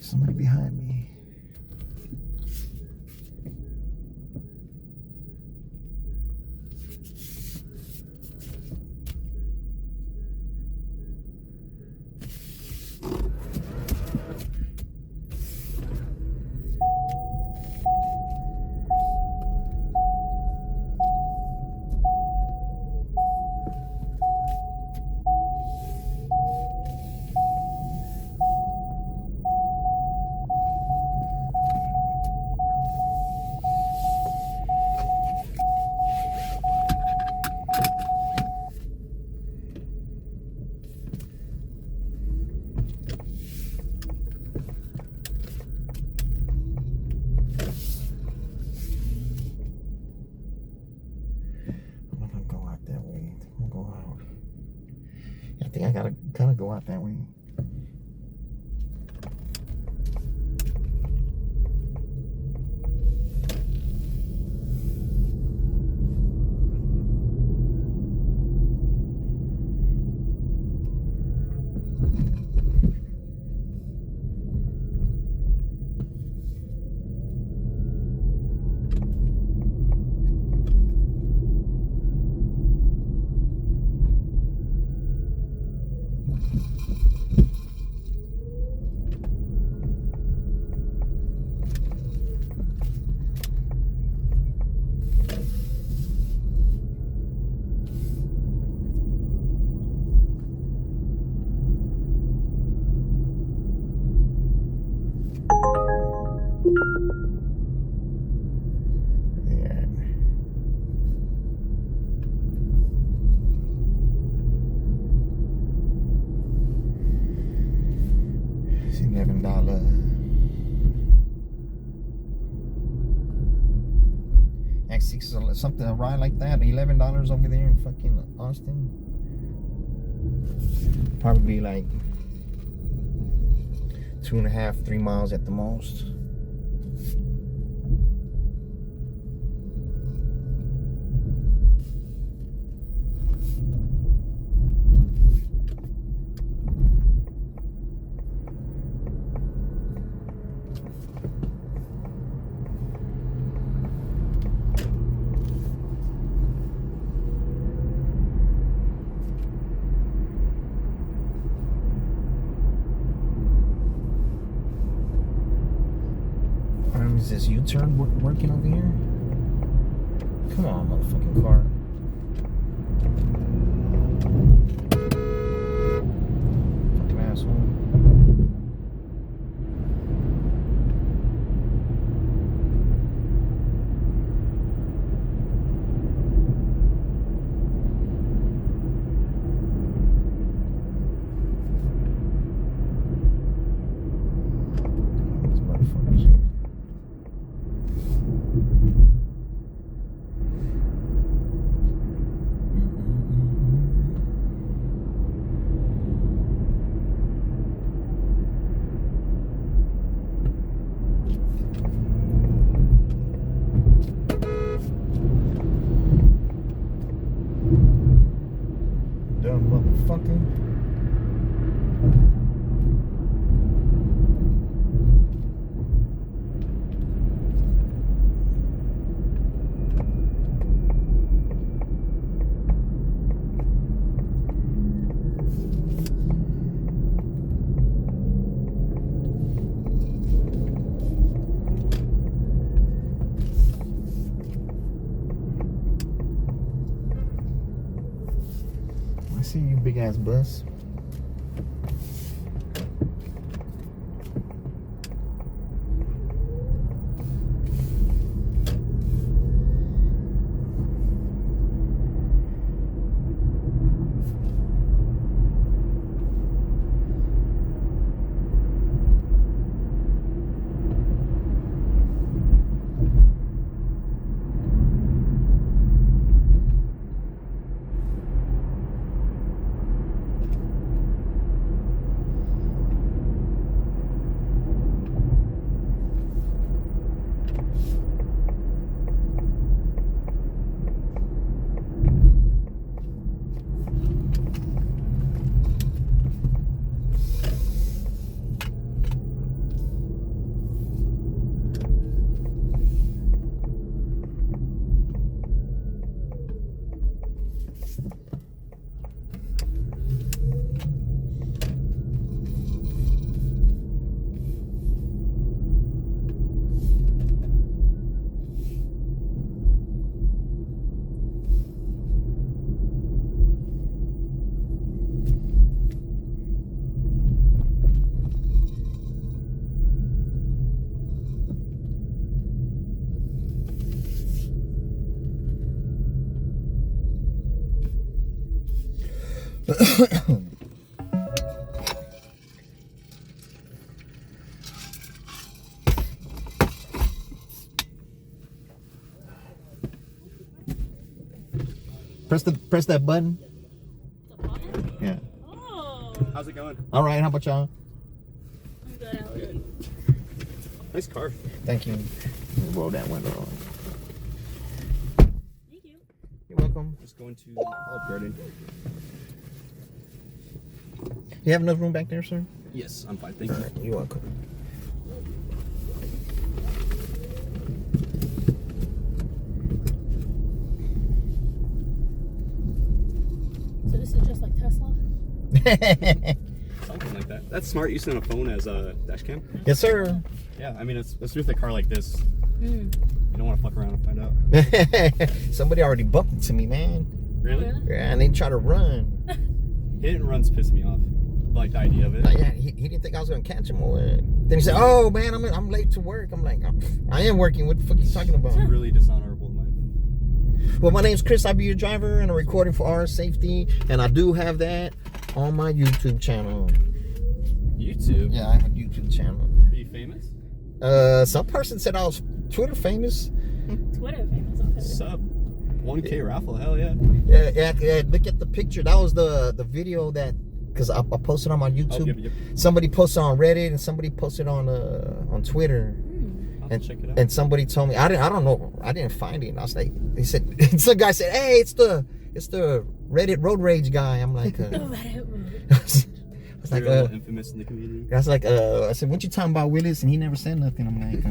Somebody behind me. think I gotta kind of go out that way. $11. Actually, something a ride like that, $11 over there in fucking Austin. Probably be like 2.5, 3 miles at the most. Is this U-turn working over here? Come on, motherfucking car. Fucking asshole. These motherfuckers here. Dumb motherfucker. I see you, big ass bus. Press that button. The button? Yeah. Oh. it going? All right, how about y'all? I'm good. How are you? Nice car. Thank you. Roll that window on. Thank you. You're welcome. Just going to Olive Garden. You have enough room back there, sir? Yes, I'm fine. Thank All you. right, you're welcome. So this is just like Tesla? Something like that. That's smart using a phone as a dash cam. Yes, sir. Yeah, I mean, it's with a car like this. Mm. You don't want to fuck around and find out. Somebody already bumped into me, man. Really? Oh, really? Yeah, and they try to run. Hit and runs piss me off. Like the idea of it. Like, yeah, he didn't think I was gonna catch him or what. Then he said, "Oh man, I'm late to work." I'm like, I am working. What the fuck are you talking about? It's really dishonorable in my opinion. Well, my name's Chris. I'll be your driver, and I'm recording for our safety. And I do have that on my YouTube channel. YouTube? Yeah, I have a YouTube channel. Are you famous? Some person said I was Twitter famous. Twitter famous. Okay. Sub 1K raffle, hell yeah. Yeah. Look at the picture. That was the video that, because I posted on my YouTube. Yep. Somebody posted on Reddit and somebody posted on Twitter. I'll have to check it out. And somebody told me, I don't know, I didn't find it. I was like, they said, some guy said, "Hey, it's the Reddit road rage guy." I'm like, Oh, Reddit rude. I was like, You're a little infamous in the community. I was like, I said, "What you talking about, Willis?" And he never said nothing. I'm like,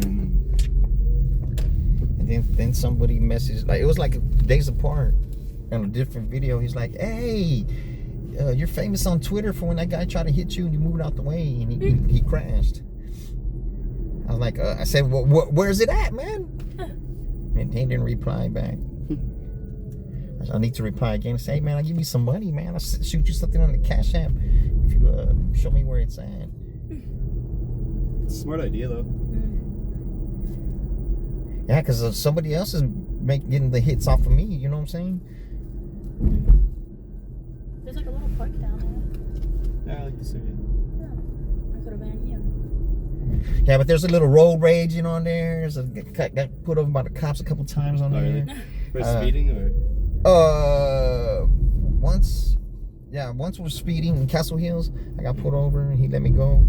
and then somebody messaged, like, it was like days apart on a different video. He's like, "Hey, you're famous on Twitter for when that guy tried to hit you and you moved out the way and he crashed." I was like, I said, "Where's it at, man?" And he didn't reply back. I need to reply again and say, "Hey, man, I'll give you some money, man. I'll shoot you something on the Cash App if you show me where it's at." Smart idea though. Yeah, because somebody else is getting the hits off of me. You know what I'm saying? There's like a little park down there. Yeah, I like this area. Yeah. I could have been here. Yeah, but there's a little road raging on there. There's got put over by the cops a couple times on Oh, there. really? For speeding or? Once we're speeding in Castle Hills. I got pulled over and he let me go.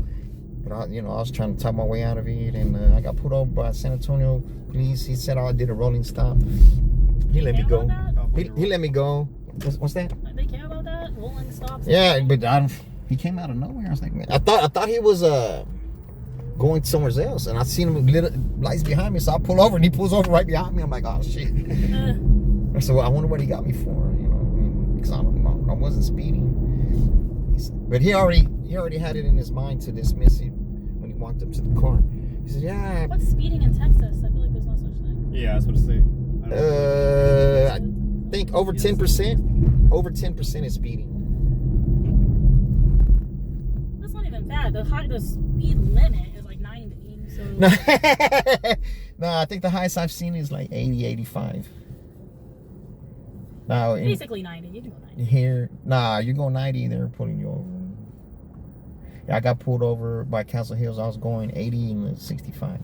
But I was trying to talk my way out of it, and I got pulled over by San Antonio police. He said I did a rolling stop. He let me care go. about that? He let me go. What's that? They care about that? Rolling stops? Yeah, but he came out of nowhere. I was like, man, I thought he was going somewhere else, and I seen him with lights behind me, so I pull over and he pulls over right behind me. I'm like, oh shit. So I wonder what he got me for, because I don't know. I wasn't speeding. But he already had it in his mind to dismiss it when he walked up to the car. He said, "Yeah." What's speeding in Texas? I feel like there's no such thing. Yeah, I was supposed to say. I think over 10%. Over 10% is speeding. That's not even bad. The speed limit is like 90. So No, I think the highest I've seen is like 80, 85. Now, basically 90. You can go 90. Here, you go 90, they're pulling you over. Yeah, I got pulled over by Castle Hills. I was going 80 and 65.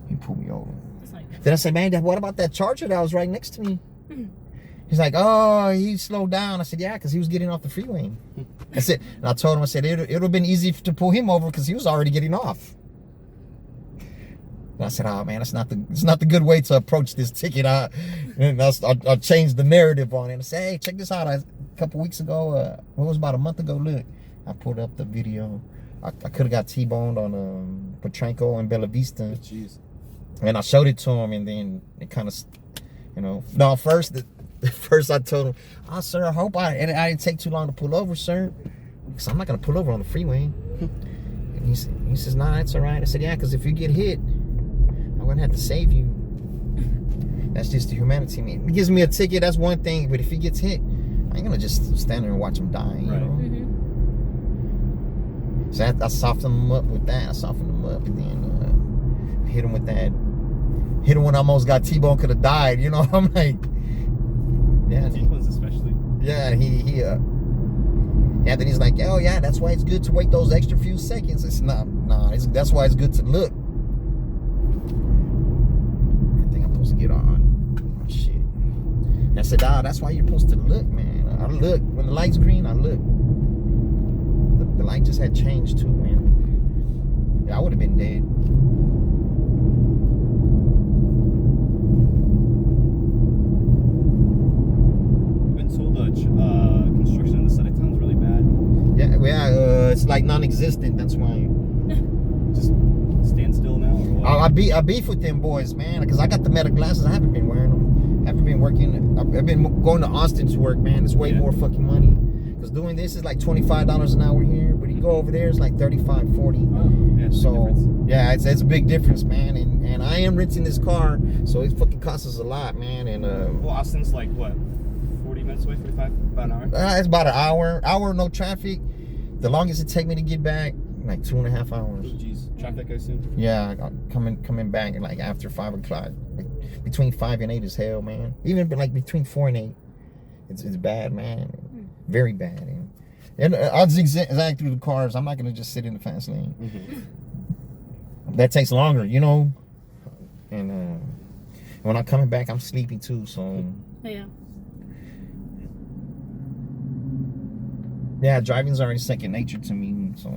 He pulled me over. That's not even Then I said, "Man, what about that Charger that was right next to me?" He's like, "Oh, he slowed down." I said, "Yeah, because he was getting off the freeway." I said, and I told him, I said, it would have been easy to pull him over because he was already getting off. And I said, "Oh man, it's not the good way to approach this ticket." I changed the narrative on it. I said, "Hey, check this out. A couple weeks ago, it was about a month ago. Look, I pulled up the video. I could have got T-boned on Potranco and Bella Vista." Jeez. And I showed it to him, and then it kind of, No, first I told him, "Oh, sir, I hope I didn't take too long to pull over, sir, because I'm not gonna pull over on the freeway." And he says, "Nah, it's all right." I said, "Yeah, because if you get hit, I'm gonna have to save you." That's just the humanity in me. If he gives me a ticket, that's one thing, but if he gets hit, I ain't gonna just stand there and watch him die, you know? So I softened him up with that. And then hit him with that. Hit him when I almost got T-bone, could have died, I'm like, yeah. T-bones especially. Yeah, then he's like, "Oh yeah, that's why it's good to wait those extra few seconds." I said, that's why it's good to look. I think I'm supposed to get on. Oh shit. I said, "That's why you're supposed to look, man. I look when the light's green. I look. the light just had changed too, man. Yeah, I would have been dead. I've been told the construction on the side of town is really bad. Yeah, it's like non-existent. That's why. Just stand still now or what? I beef with them boys, man, because I got the Meta glasses. I haven't been wearing them. Haven't been working. I've been going to Austin to work, man. It's way more fucking money. Because doing this is like $25 an hour here, but you go over there, it's like $35, $40. Yeah, it's a big So difference. yeah, it's a big difference, man. And I am renting this car, so it fucking costs us a lot, man. And Well, Austin's like what, 40 minutes away, 45, about an hour. it's about an hour, no traffic. The longest it take me to get back, like 2.5 hours. Jeez, traffic I assume. Yeah, coming back like after 5 o'clock. Between 5 and 8 is hell, man. Even like between 4 and 8, it's bad, man. Very bad. And I'll zigzag through the cars. I'm not gonna just sit in the fast lane. Mm-hmm. That takes longer, you know. And when I'm coming back, I'm sleepy too. So Yeah. yeah, driving's already second nature to me. So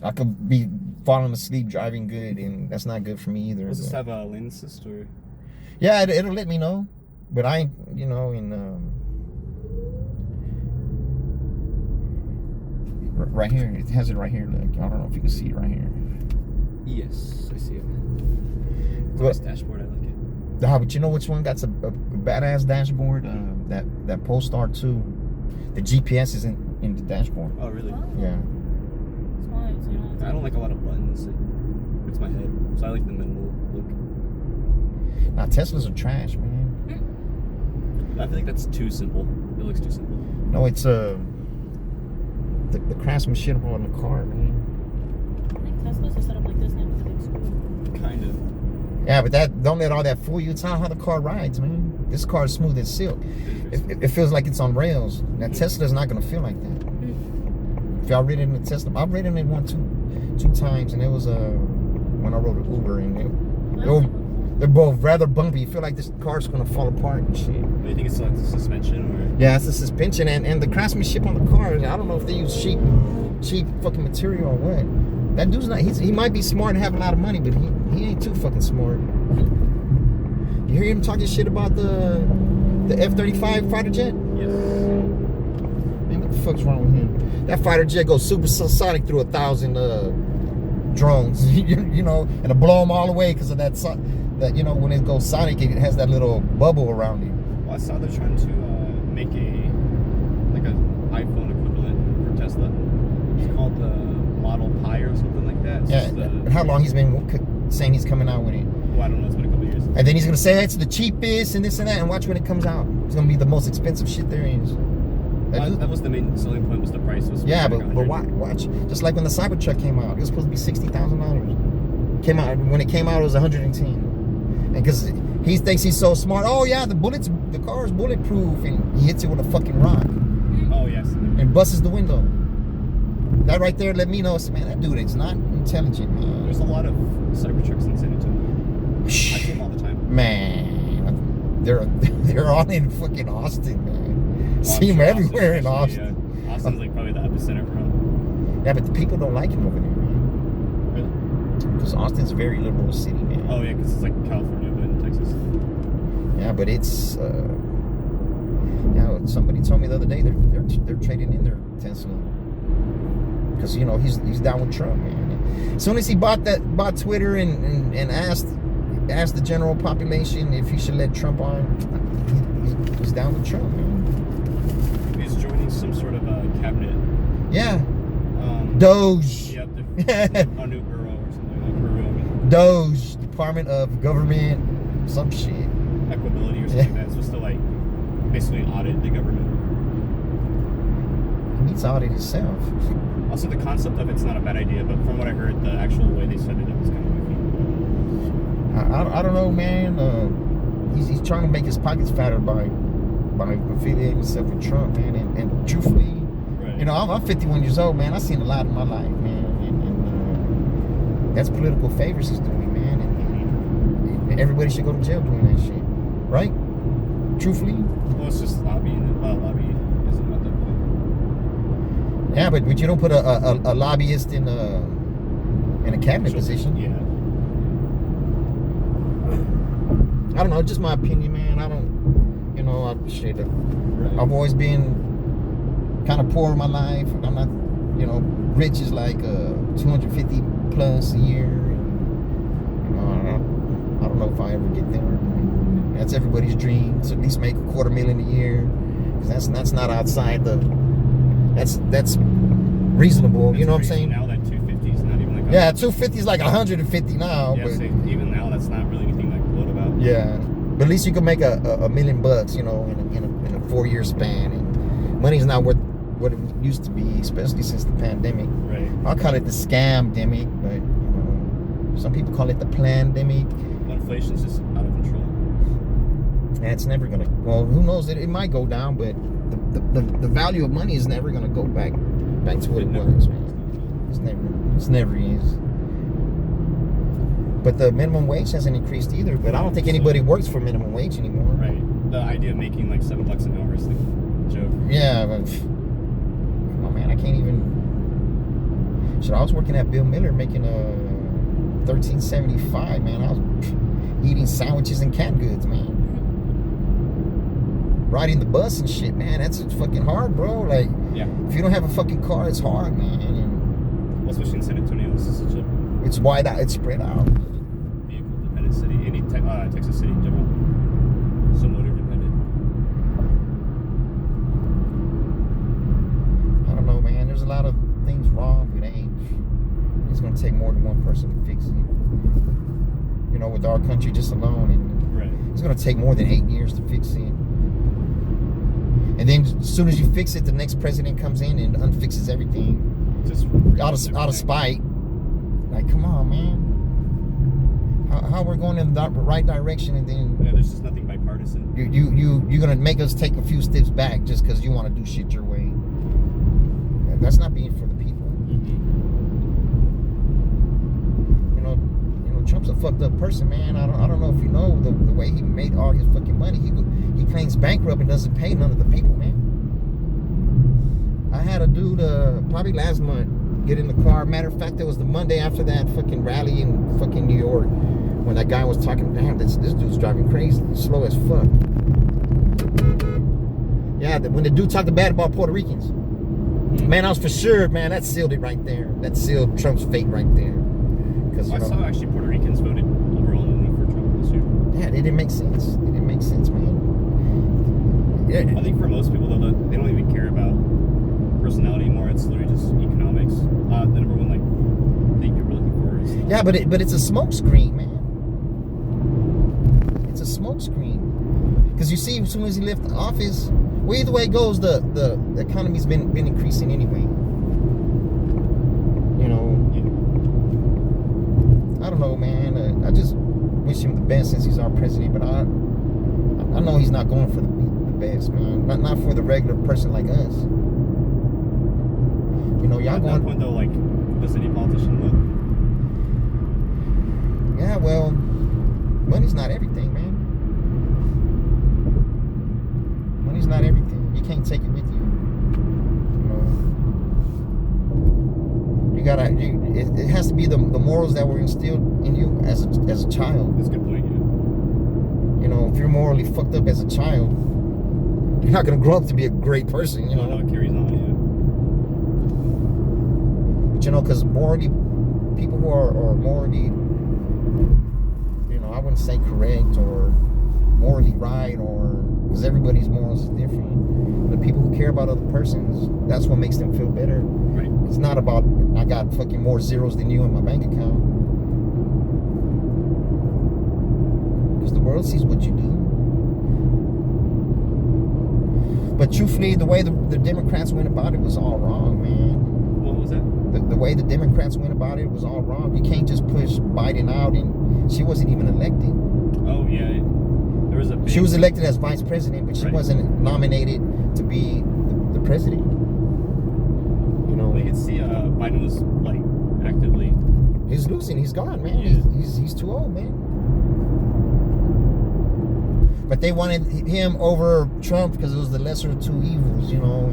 I could be falling asleep driving good, and that's not good for me either. Does this but- have a lane assist or? Yeah, it'll let me know, but I ain't, you know, right here, it has it right here. Look, I don't know if you can see it right here. Yes, I see it. It's What? nice dashboard, I like it. But you know which one got a badass dashboard? That Polestar 2. The GPS is in the dashboard. Oh, really? Yeah. Smart, so you don't I don't like a lot of buttons. It hurts my head, so I like the minimal look. Now Teslas are trash, man. I feel like that's too simple. It looks too simple. No, it's the craftsmanship on the car, man. I think Teslas are set up like this now with a big screw. Kind of. Yeah, but that don't let all that fool you. It's not how the car rides, man. This car is smooth as silk. It feels like it's on rails. Now Tesla's not gonna feel like that. If y'all ridden in a Tesla, I've ridden in one two times, and it was when I rode an Uber, and they're both rather bumpy. You feel like this car's gonna fall apart and shit. Do you think it's like the suspension or? Yeah, it's the suspension and the craftsmanship on the car. I don't know if they use cheap fucking material or what. That dude's not. He might be smart and have a lot of money, but he ain't too fucking smart. You hear him talking shit about the F-35 fighter jet? Yes. Man, what the fuck's wrong with him? That fighter jet goes supersonic through 1,000 drones, you know, and to blow them all away because of that, you know, when it goes sonic, it has that little bubble around it. Well, I saw they're trying to make an iPhone equivalent for Tesla. It's called the Model Pi or something like that. It's Yeah, just and how long he's been saying he's coming out with it. Well, I don't know. It's been a couple of years. And then he's gonna say it's the cheapest and this and that, and watch when it comes out. It's gonna be the most expensive shit there is. That was the main selling point. Was the price? Was Yeah, like but $100. watch. Just like when the Cybertruck came out, it was supposed to be $60,000. When it came out, it was 110. And because he thinks he's so smart, oh yeah, the car is bulletproof, and he hits it with a fucking rock Oh yes. and busts the window. That right there let me know, man, that dude is not intelligent, man. There's a lot of Cybertrucks in San Antonio. I see them all the time. Man, they're all in fucking Austin, man. Well, I'm See them sure everywhere in Austin, Austin. Yeah. Austin's like probably the epicenter for them. Yeah, but the people don't like him over there, man. Really? Because Austin's a very liberal city, man. Oh yeah, because it's like California, but in Texas. Yeah, but it's yeah. Somebody told me the other day they're trading in their Tesla because you know he's down with Trump, man. As soon as he bought Twitter and asked the general population if he should let Trump on, he's down with Trump, man. He's joining some sort of cabinet. Yeah, Doge. Yep, a new borough or something like borough. I mean, Doge, Department of Government, some shit. equability or something like that. It's supposed to like basically audit the government. He needs to audit himself. Also, the concept of it's not a bad idea, but from what I heard, the actual way they set it up was kind of goofy. I don't know, man. He's trying to make his pockets fatter by affiliating himself with Trump, man. And truthfully, Right. you know, I'm 51 years old, man. I've seen a lot in my life, man. And that's political favors he's doing, man. And everybody should go to jail doing that shit, right? Truthfully. Well, it's just lobbying. Lobbyism at that point. Yeah, but you don't put a lobbyist in a cabinet position. Yeah. I don't know, just my opinion, man. I don't, you know, I've always been kind of poor in my life. I'm not, you know, rich is like 250 plus a year. You know, I don't know if I ever get there. That's everybody's dream, to at least make $250,000 a year. 'Cause that's not outside the. That's reasonable. You know what I'm saying? Now that 250 is not even like. Yeah, 250 is like 150 now. Yeah, but so even now that's not really anything like gloat about. yeah, but at least you can make $1 million, you know, in a 4-year span. And money's not what it used to be, especially since the pandemic. Right. I'll call it the scam-demic, but you know, some people call it the plan-demic. Well, inflation's just out of control. And it's never gonna. Well, who knows? It might go down, but the value of money is never gonna go back to what it was, man. It's never is. But the minimum wage hasn't increased either. But I don't think anybody works for minimum wage anymore. Right. The idea of making like $7 an hour is like a joke. Yeah, but come on, man, I can't even. Shit, I was working at Bill Miller making $13.75, man. I was eating sandwiches and canned goods, man. Riding the bus and shit, man. That's fucking hard, bro. Like, Yeah. if you don't have a fucking car, it's hard, man. And Well, especially in San Antonio, this is such a it's wide out. It's spread out. vehicle dependent city. Any Texas city in general. So motor dependent. I don't know, man. There's a lot of things wrong with age. It's gonna take more than one person to fix it. You know, with our country just alone, and Right. it's gonna take more than 8 years to fix it. And then as soon as you fix it, the next president comes in and unfixes everything Just out of spite. Like, come on, man. How we're going in the right direction, and then Yeah, there's just nothing bipartisan. you're gonna make us take a few steps back just because you want to do shit your way. That's not being for the people. You know, Trump's a fucked up person, man. I don't know if you know the way he made all his fucking money. He claims bankrupt and doesn't pay none of the people, man. I had a dude probably last month get in the car. Matter of fact, it was the Monday after that fucking rally in fucking New York when that guy was talking. Damn, this dude's driving crazy, slow as fuck. Yeah, when the dude talked bad about Puerto Ricans, man, I was for sure, man, that sealed it right there. That sealed Trump's fate right there. Because I saw actually Puerto Ricans voted overwhelmingly for Trump this year. yeah, it didn't make sense. It didn't make sense, man. Yeah, I think for most people, though, they don't even care about personality anymore. It's literally just economics. The number one like thing you're looking for is yeah, but it's a smoke screen, man. It's a smoke screen. Because you see, as soon as he left office, well, either way it goes, the economy's been increasing anyway. You know, I don't know, man. I just wish him the best since he's our president, but I know he's not going for the best, man. Not for the regular person like us. You know, y'all at going. that point, though, like, does any politician look? Yeah, well, money's not everything, man. Money's not everything. You can't take it with you. You gotta. It has to be the morals that were instilled in you as a child. That's a good point. Yeah. You know, if you're morally fucked up as a child, you're not gonna grow up to be a great person. You know. No, it carries on. Yeah. But you know, because people who are morally, you know, I wouldn't say correct or morally right, or because everybody's morals is different. The people who care about other persons, that's what makes them feel better. Right. It's not about I got fucking more zeros than you in my bank account. Because the world sees what you do. But truthfully, the way the Democrats went about it was all wrong, man. What was that? The way the Democrats went about it was all wrong. You can't just push Biden out, and she wasn't even elected. Oh yeah. There was a. Big, She was elected as vice president, but she Right. wasn't nominated to be the president. You know, We could see Biden was like actively. he's losing. He's gone, man. Yeah. He's too old, man. But they wanted him over Trump because it was the lesser of two evils, you know.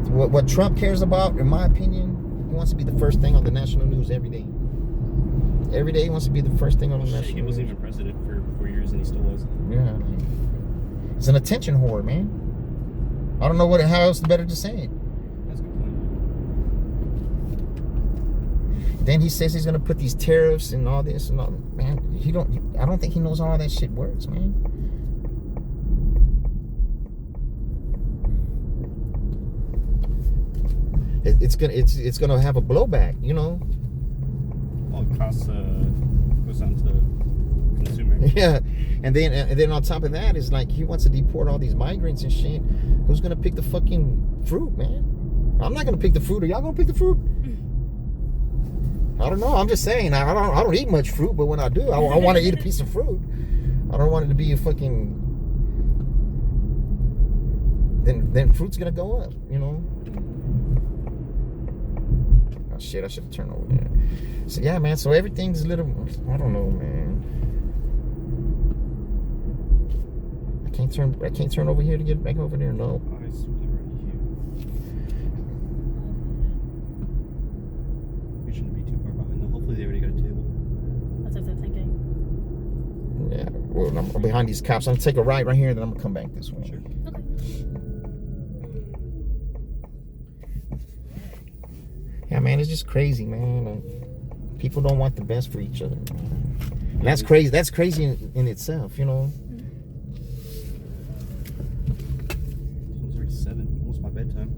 And what Trump cares about, in my opinion, he wants to be the first thing on the national news every day. Every day he wants to be the first thing on the national news. He wasn't even president for 4 years and he still was. Yeah. He's an attention whore, man. I don't know how else better to say it. That's a good point. Then he says he's gonna put these tariffs and all this and all. Man, I don't think he knows how all that shit works, man. It's gonna have a blowback, you know. Well, it costs goes down to the consumer. Yeah, and then on top of that is like he wants to deport all these migrants and shit. Who's gonna pick the fucking fruit, man? I'm not gonna pick the fruit. Are y'all gonna pick the fruit? I don't know. I'm just saying. I don't eat much fruit, but when I do, I want to eat a piece of fruit. I don't want it to be a fucking. Then fruit's gonna go up, you know. Oh shit! I should have turned over there. So yeah, man. So everything's a little. I don't know, man. I can't turn over here to get back over there. No. I assume they're already here. We shouldn't be too far behind though. Hopefully they already got a table. That's what I'm thinking. Yeah. Well, I'm behind these cops. I'm gonna take a right here, and then I'm gonna come back this way. Sure. Okay. Yeah, man, it's just crazy, man. People don't want the best for each other, man. And that's crazy. That's crazy in itself, you know. It was already 7, almost my bedtime.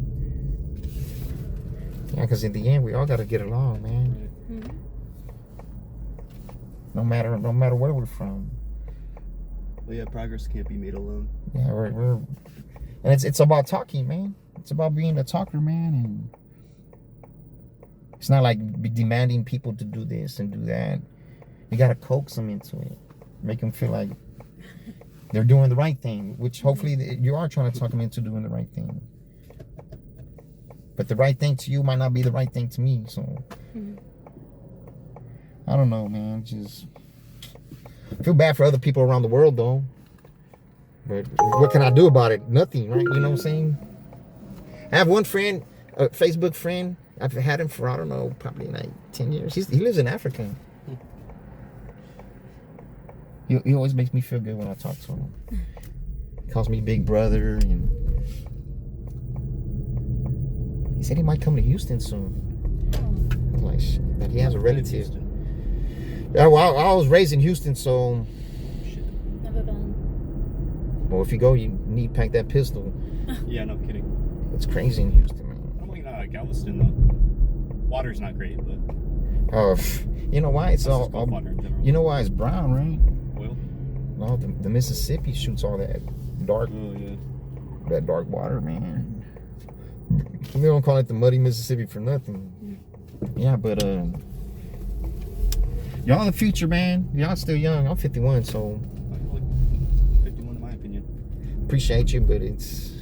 Yeah, because in the end, we all got to get along, man. Mm-hmm. No matter where we're from. But yeah, progress can't be made alone. Yeah, we're and it's about talking, man. It's about being a talker, man, and it's not like demanding people to do this and do that. You gotta coax them into it, make them feel like they're doing the right thing. Which hopefully you are trying to talk them into doing the right thing. But the right thing to you might not be the right thing to me. So I don't know, man. Just I feel bad for other people around the world, though. But what can I do about it? Nothing, right? You know what I'm saying? I have one friend, a Facebook friend. I've had him for, I don't know, probably like 10 years. He lives in Africa. He always makes me feel good when I talk to him. He calls me big brother. And he said he might come to Houston soon. I was like, shit, that he has a relative. Yeah, well, I was raised in Houston, so. Never been. Well, if you go, you need to pack that pistol. Yeah, no kidding. It's crazy in Houston, man. I'm like Galveston though. Water's not great, but Oh, you know why it's all water in general. you know why it's brown, right? Oil. No, the Mississippi shoots all that dark water, man. They don't call it the muddy Mississippi for nothing. Yeah, but y'all the future, man. Y'all still young. I'm 51, so I'm like 51 in my opinion. appreciate you, but it's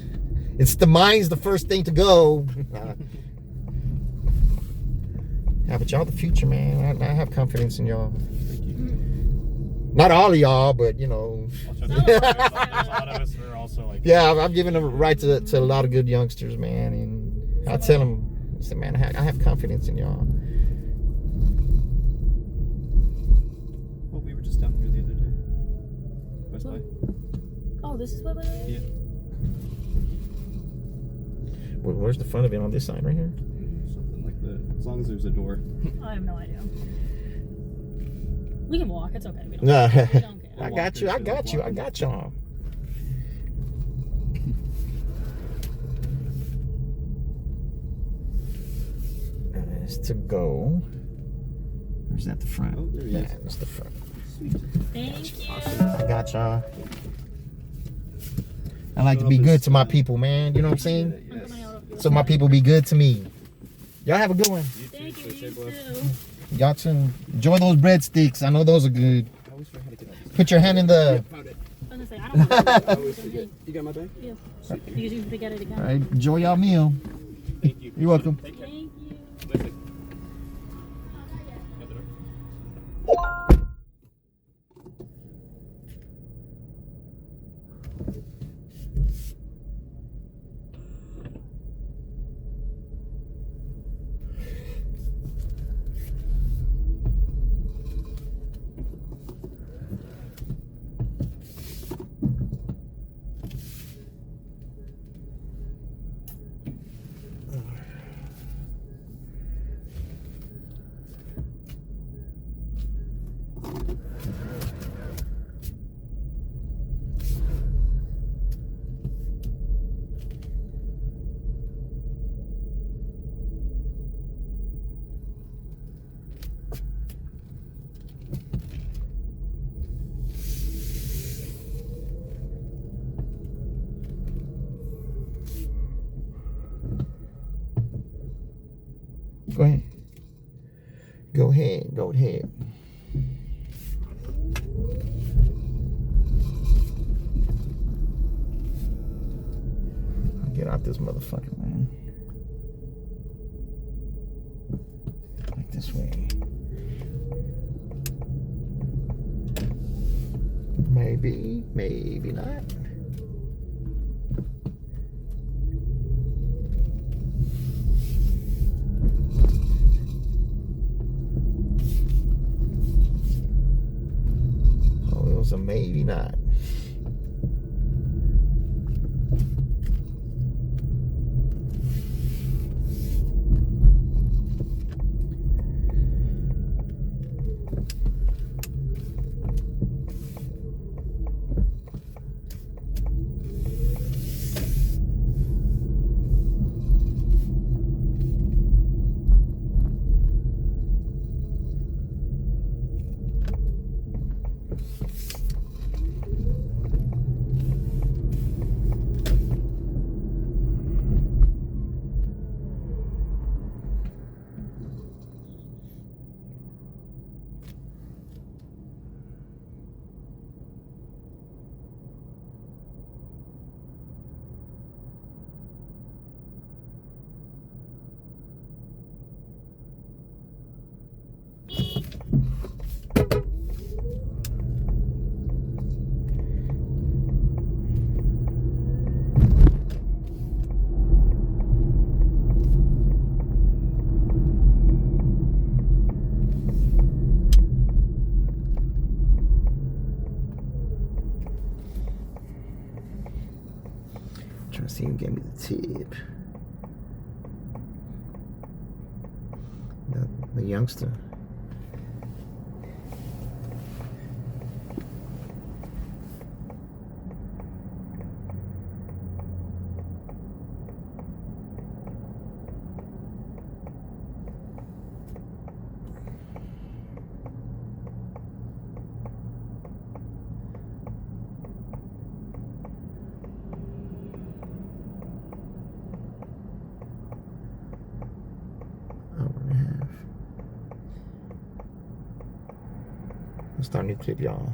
the mind's the first thing to go. Yeah, but y'all the future, man. I have confidence in y'all. Thank you. Not all of y'all, but you know. There's a lot of us who are also like. Yeah, I'm giving them right to a lot of good youngsters, man, and I tell them, I say, man, I have confidence in y'all. Well, we were just down here the other day. West Bay. Oh, this is what we're doing? Yeah. Where's the fun of it on this side right here? Something like that. As long as there's a door. I have no idea. We can walk. It's okay. We don't, Nah, we don't care. I got you. I got you. I got y'all. Is to go. Or is that the front? Oh, there he Yeah, is. that's the front. Sweet. Thank you. I got y'all. I like to be good to my people, man. You know what I'm saying? Yes. So my people be good to me. Y'all have a good one. Thank you. You too. Y'all too. Enjoy those breadsticks. I know those are good. I always forget how to get out this. Put your hand in the. I was gonna say, I don't want to. I always forget. You got my bag? Yeah. Because you forget it again. All right, enjoy y'all meal. Thank you. You're welcome. Take care. Thank you. Listen. Got the door? Go ahead. Go ahead. Go ahead. Get out this motherfucker, man. Like this way. Maybe, maybe not. Oh, it was a maybe not. Trying to see who gave me the tip. The youngster. Let's start a new clip, y'all.